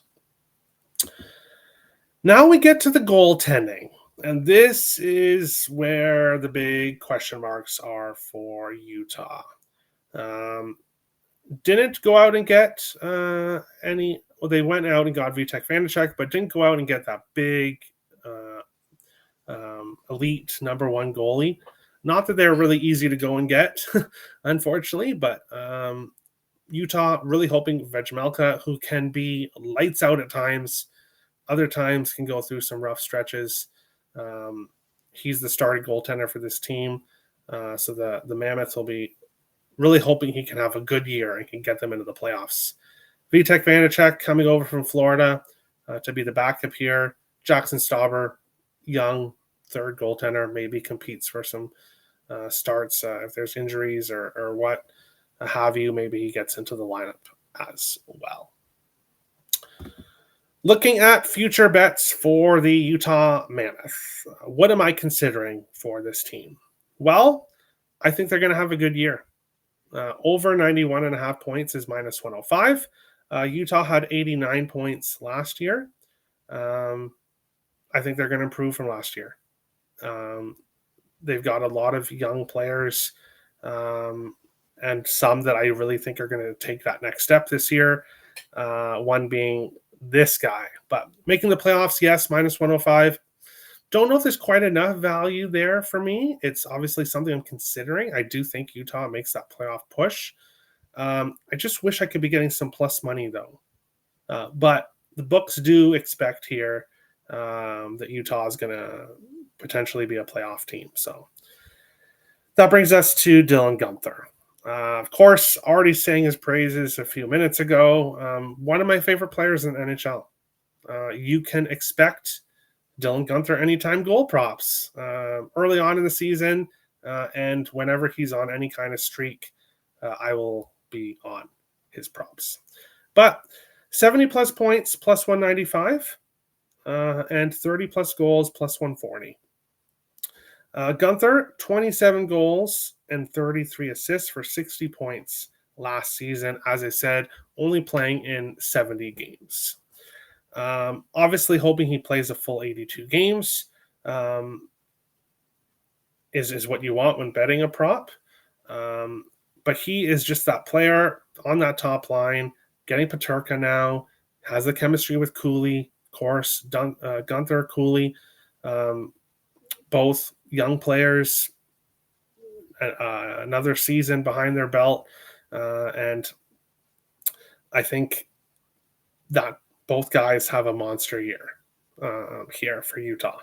Now we get to the goaltending, and this is where the big question marks are for Utah. Didn't go out and get any. Well, they went out and got Vitek Vanacek, but didn't go out and get that big elite number one goalie. Not that they're really easy to go and get, unfortunately, but Utah really hoping Vejmelka, who can be lights out at times, other times can go through some rough stretches. He's the starting goaltender for this team, so the Mammoth will be really hoping he can have a good year and can get them into the playoffs. Vitek Vanacek coming over from Florida to be the backup here. Jackson Stauber, young third goaltender, maybe competes for some starts if there's injuries or what have you. Maybe he gets into the lineup as well. Looking at future bets for the Utah Mammoth, what am I considering for this team? Well, I think they're going to have a good year. Over 91.5 points is minus 105. Utah had 89 points last year. I think they're going to improve from last year. They've got a lot of young players and some that I really think are going to take that next step this year. One being this guy. But making the playoffs, yes, minus 105. Don't know if there's quite enough value there for me. It's obviously something I'm considering. I do think Utah makes that playoff push. I just wish I could be getting some plus money, though. But the books do expect here that Utah is going to potentially be a playoff team. So that brings us to Dylan Guenther. Of course, already saying his praises a few minutes ago. One of my favorite players in the NHL. You can expect Dylan Guenther anytime goal props early on in the season, and whenever he's on any kind of streak, I will be on his props. But 70 plus points, plus 195, and 30 plus goals, plus 140. Guenther, 27 goals and 33 assists for 60 points last season. As I said, only playing in 70 games. Obviously, hoping he plays a full 82 games is what you want when betting a prop. But he is just that player on that top line, getting Peterka now, has the chemistry with Cooley, of course, Guenther, Cooley, both young players, another season behind their belt. And I think that both guys have a monster year here for Utah.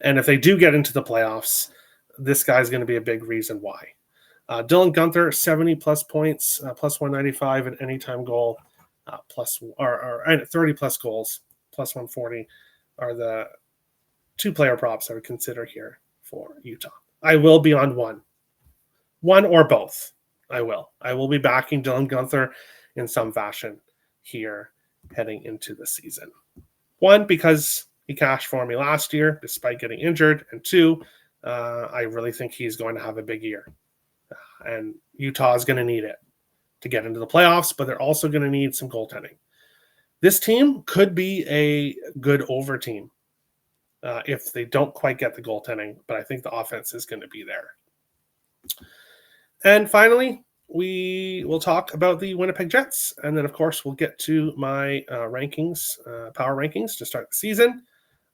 And if they do get into the playoffs, this guy's going to be a big reason why. Dylan Guenther, 70 plus points, plus 195, and anytime goal, plus or 30 plus goals, plus 140 are the two player props I would consider here for Utah. I will be on one or both. I will be backing Dylan Guenther in some fashion here heading into the season. One, because he cashed for me last year despite getting injured, and two, I really think he's going to have a big year. And Utah is going to need it to get into the playoffs, but they're also going to need some goaltending. This team could be a good over team if they don't quite get the goaltending, but I think the offense is going to be there. And finally, we will talk about the Winnipeg Jets, and then, of course, we'll get to my rankings, power rankings to start the season.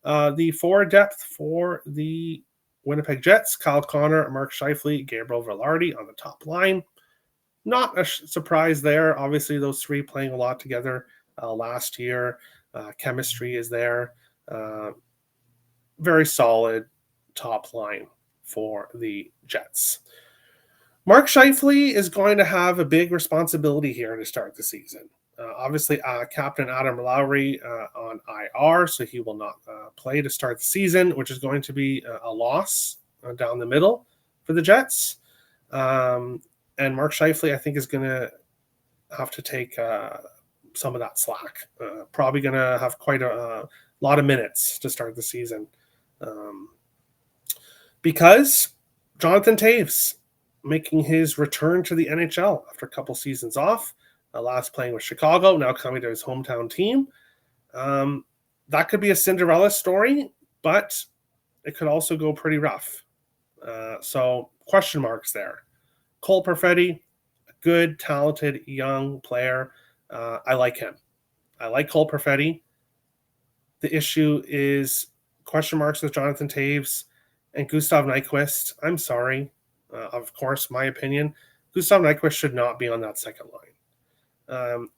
The forward depth for the Winnipeg Jets: Kyle Connor, Mark Scheifele, Gabriel Velarde on the top line. Not a surprise there. Obviously, those three playing a lot together last year. Chemistry is there. Very solid top line for the Jets. Mark Scheifele is going to have a big responsibility here to start the season. Obviously, Captain Adam Lowry on IR, so he will not play to start the season, which is going to be a loss down the middle for the Jets. And Mark Scheifele, I think, is going to have to take some of that slack. Probably going to have quite a lot of minutes to start the season. Because Jonathan Toews making his return to the NHL after a couple seasons off, last playing with Chicago, now coming to his hometown team. That could be a Cinderella story, but it could also go pretty rough. So question marks there. Cole Perfetti, a good, talented, young player. I like him. I like Cole Perfetti. The issue is question marks with Jonathan Toews and Gustav Nyquist. I'm sorry. Of course, my opinion, Gustav Nyquist should not be on that second line.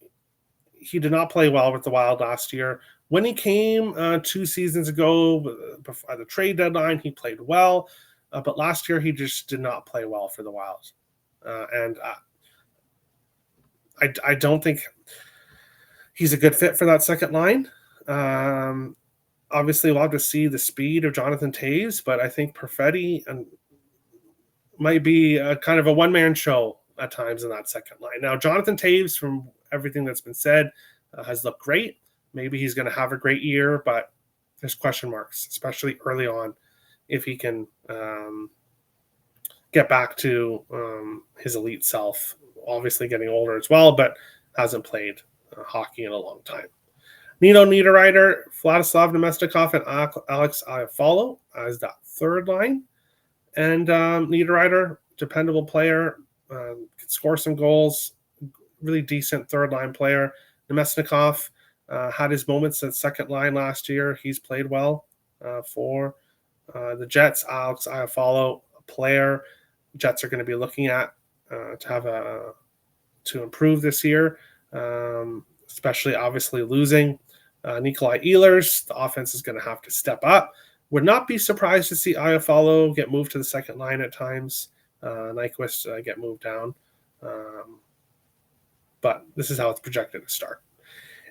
He did not play well with the Wild last year. When he came 2 seasons ago at the trade deadline, he played well. But last year, he just did not play well for the Wild. And I don't think he's a good fit for that second line. Obviously, we'll have to see the speed of Jonathan Toews, but I think Perfetti might be a kind of a one-man show at times in that second line. Now, Jonathan Toews, from everything that's been said, has looked great. Maybe he's going to have a great year, but there's question marks, especially early on, if he can get back to his elite self. Obviously getting older as well, but hasn't played hockey in a long time. Nino Niederreiter, Vladislav Nemestikov, and Alex Iafallo as that third line. And Niederreiter, dependable player, can score some goals, really decent third line player. Nemestikov had his moments at second line last year. He's played well for the Jets. Alex Iafallo, a player Jets are going to be looking at to improve this year, especially obviously losing Nikolai Ehlers. The offense is going to have to step up. Would not be surprised to see Iafallo get moved to the second line at times. Nyquist get moved down. But this is how it's projected to start.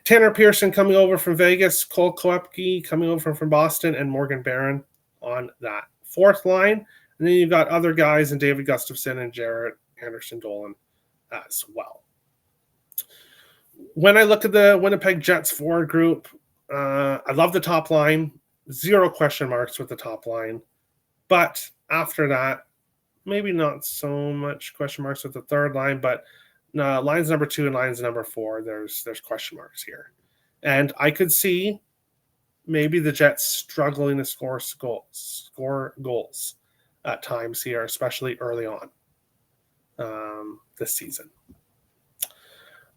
Tanner Pearson coming over from Vegas, Cole Koepke coming over from Boston, and Morgan Barron on that fourth line. And then you've got other guys in David Gustafson and Jarrett Anderson-Dolan as well. When I look at the Winnipeg Jets forward group, I love the top line. 0 question marks with the top line. But after that, maybe not so much question marks with the third line, but lines number 2 and lines number 4, there's question marks here. And I could see maybe the Jets struggling to score goals at times here, especially early on this season.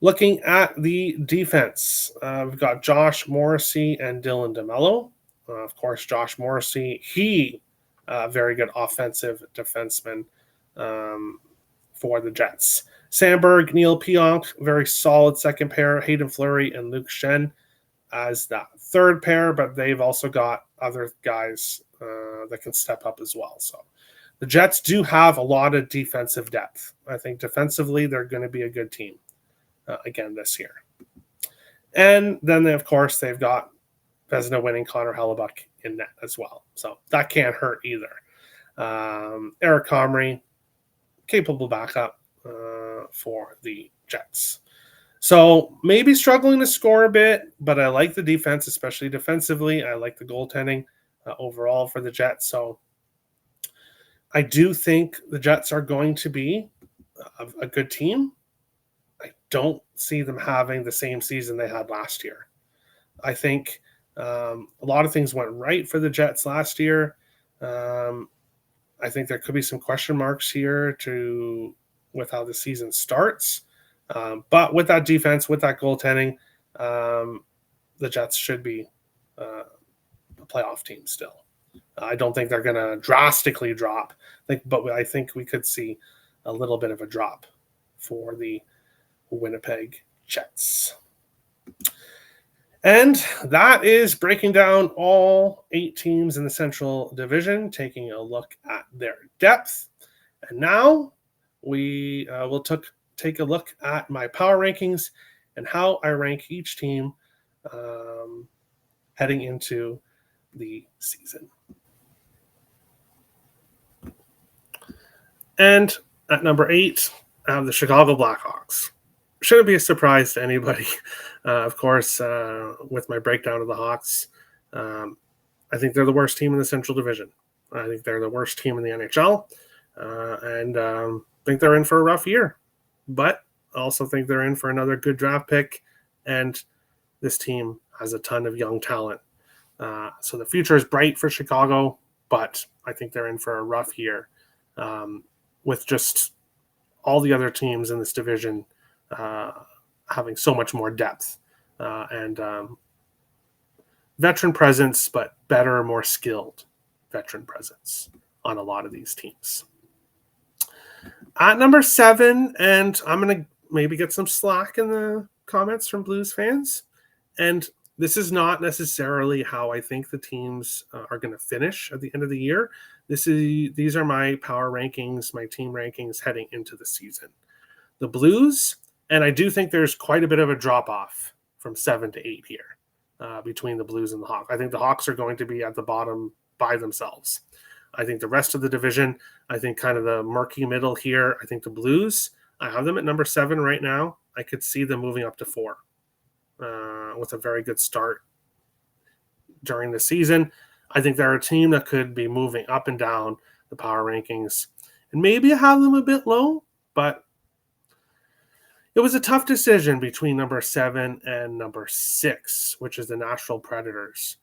Looking at the defense, we've got Josh Morrissey and Dylan DeMello. Of course, Josh Morrissey, very good offensive defenseman for the Jets. Sandberg, Neil Pionk, very solid second pair. Hayden Fleury and Luke Shen as that third pair, but they've also got other guys that can step up as well. So the Jets do have a lot of defensive depth. I think defensively they're going to be a good team again this year. And then, of course, they've got Vezina winning Connor Hellebuck in net as well. So that can't hurt either. Eric Comrie, capable backup for the Jets. So maybe struggling to score a bit, but I like the defense, especially defensively. I like the goaltending overall for the Jets. So I do think the Jets are going to be a good team. I don't see them having the same season they had last year. I think a lot of things went right for the Jets last year. I think there could be some question marks here with how the season starts. But with that defense, with that goaltending, the Jets should be a playoff team still. I don't think they're going to drastically drop, but I think we could see a little bit of a drop for the Winnipeg Jets. And that is breaking down all 8 teams in the Central Division, taking a look at their depth. And now we will take a look at my power rankings and how I rank each team heading into the season. And at number 8, I have the Chicago Blackhawks. Shouldn't be a surprise to anybody. Of course, with my breakdown of the Hawks, I think they're the worst team in the Central Division. I think they're the worst team in the NHL, and think they're in for a rough year. But I also think they're in for another good draft pick, and this team has a ton of young talent. So the future is bright for Chicago, but I think they're in for a rough year with just all the other teams in this division having so much more depth and veteran presence, but better, more skilled veteran presence on a lot of these teams. At number 7, and I'm going to maybe get some slack in the comments from Blues fans, and this is not necessarily how I think the teams are going to finish at the end of the year. These are my power rankings, my team rankings heading into the season. The Blues, and I do think there's quite a bit of a drop-off from 7 to 8 here between the Blues and the Hawks. I think the Hawks are going to be at the bottom by themselves. I think the rest of the division, I think kind of the murky middle here, I think the Blues, I have them at number 7 right now. I could see them moving up to 4 with a very good start during the season. I think they're a team that could be moving up and down the power rankings. And maybe I have them a bit low, but it was a tough decision between number 7 and number 6, which is the Nashville Predators.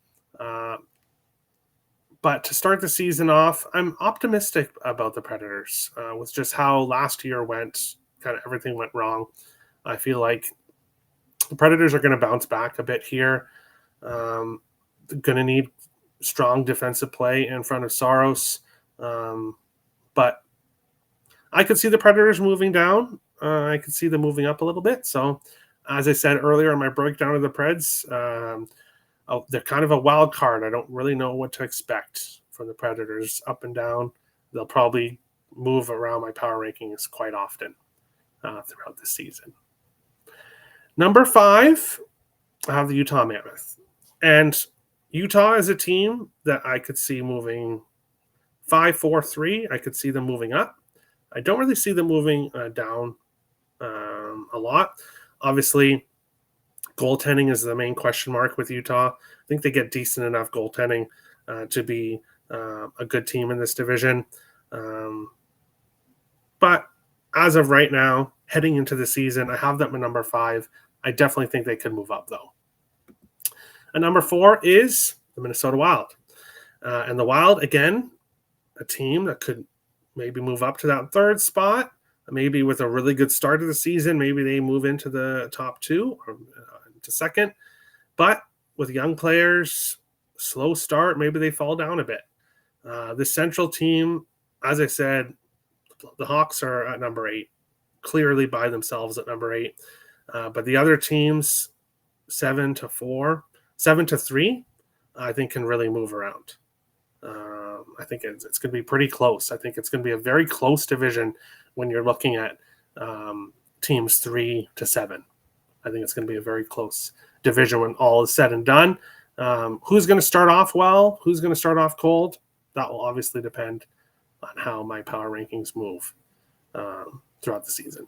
But to start the season off, I'm optimistic about the Predators with just how last year went. Kind of everything went wrong. I feel like the Predators are going to bounce back a bit here. They're going to need strong defensive play in front of Saros. But I could see the Predators moving down. I could see them moving up a little bit. So, as I said earlier in my breakdown of the Preds, they're kind of a wild card. I don't really know what to expect from the Predators up and down. They'll probably move around my power rankings quite often throughout the season. Number 5, I have the Utah Mammoth. And Utah is a team that I could see moving 5-4-3. I could see them moving up. I don't really see them moving down a lot. Obviously, goaltending is the main question mark with Utah. I think they get decent enough goaltending to be a good team in this division. But as of right now, heading into the season, I have them at number 5. I definitely think they could move up, though. And number 4 is the Minnesota Wild. And the Wild, again, a team that could maybe move up to that 3rd spot. Maybe with a really good start of the season, maybe they move into the top 2 or to 2nd. But with young players, slow start, maybe they fall down a bit. The Central team, as I said, the Hawks are at number 8, clearly by themselves at number 8. But the other teams, 7 to 3, I think can really move around. I think it's going to be pretty close. I think it's going to be a very close division when you're looking at teams 3 to 7. I think it's going to be a very close division when all is said and done. Who's going to start off well? Who's going to start off cold? That will obviously depend on how my power rankings move throughout the season.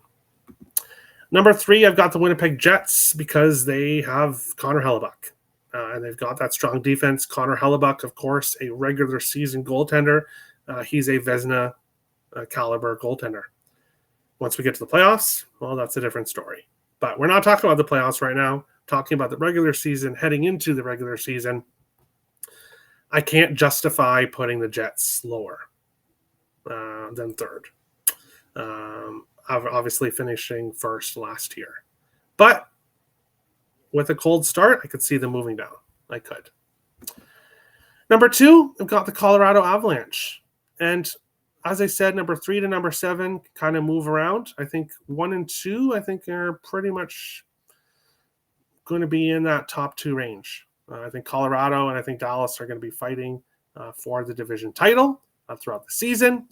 Number 3, I've got the Winnipeg Jets because they have Connor Hellebuyck. And they've got that strong defense. Connor Hellebuyck, of course, a regular season goaltender. He's a Vezina caliber goaltender. Once we get to the playoffs, well, that's a different story. But we're not talking about the playoffs right now. Talking about the regular season, heading into the regular season. I can't justify putting the Jets lower than 3rd. Obviously finishing 1st last year. But with a cold start, I could see them moving down. I could. Number 2, I've got the Colorado Avalanche. And as I said, number 3 to number 7 kind of move around. I think 1 and 2, I think are pretty much going to be in that top 2 range. I think Colorado and I think Dallas are going to be fighting for the division title throughout the season.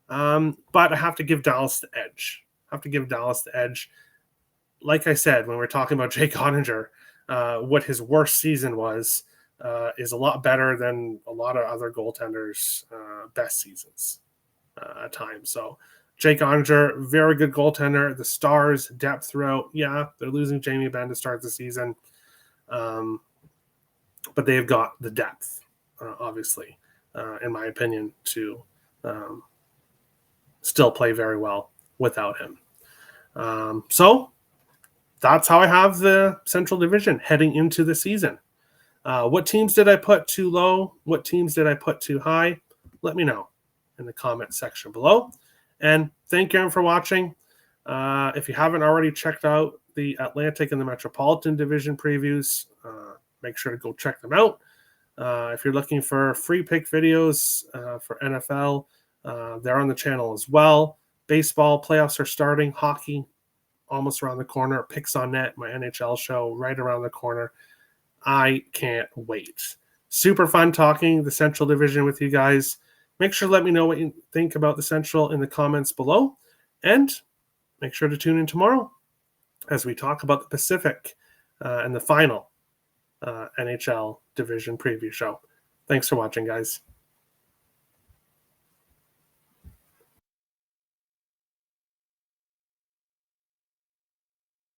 But I have to give Dallas the edge. Like I said, when we're talking about Jake Ottinger, what his worst season was is a lot better than a lot of other goaltenders' best seasons at times. So Jake Ottinger, very good goaltender. The Stars, depth throughout. Yeah, they're losing Jamie Benn to start the season. But they've got the depth, obviously, in my opinion, to still play very well without him. So that's how I have the Central Division heading into the season. What teams did I put too low? What teams did I put too high? Let me know in the comment section below. And thank you for watching. If you haven't already checked out the Atlantic and the Metropolitan Division previews, make sure to go check them out. If you're looking for free pick videos for NFL, they're on the channel as well. Baseball playoffs are starting. Hockey almost around the corner. Picks on Net, my NHL show, right around the corner. I can't wait. Super fun talking the Central Division with you guys. Make sure to let me know what you think about the Central in the comments below. And make sure to tune in tomorrow as we talk about the Pacific and the final NHL Division preview show. Thanks for watching, guys.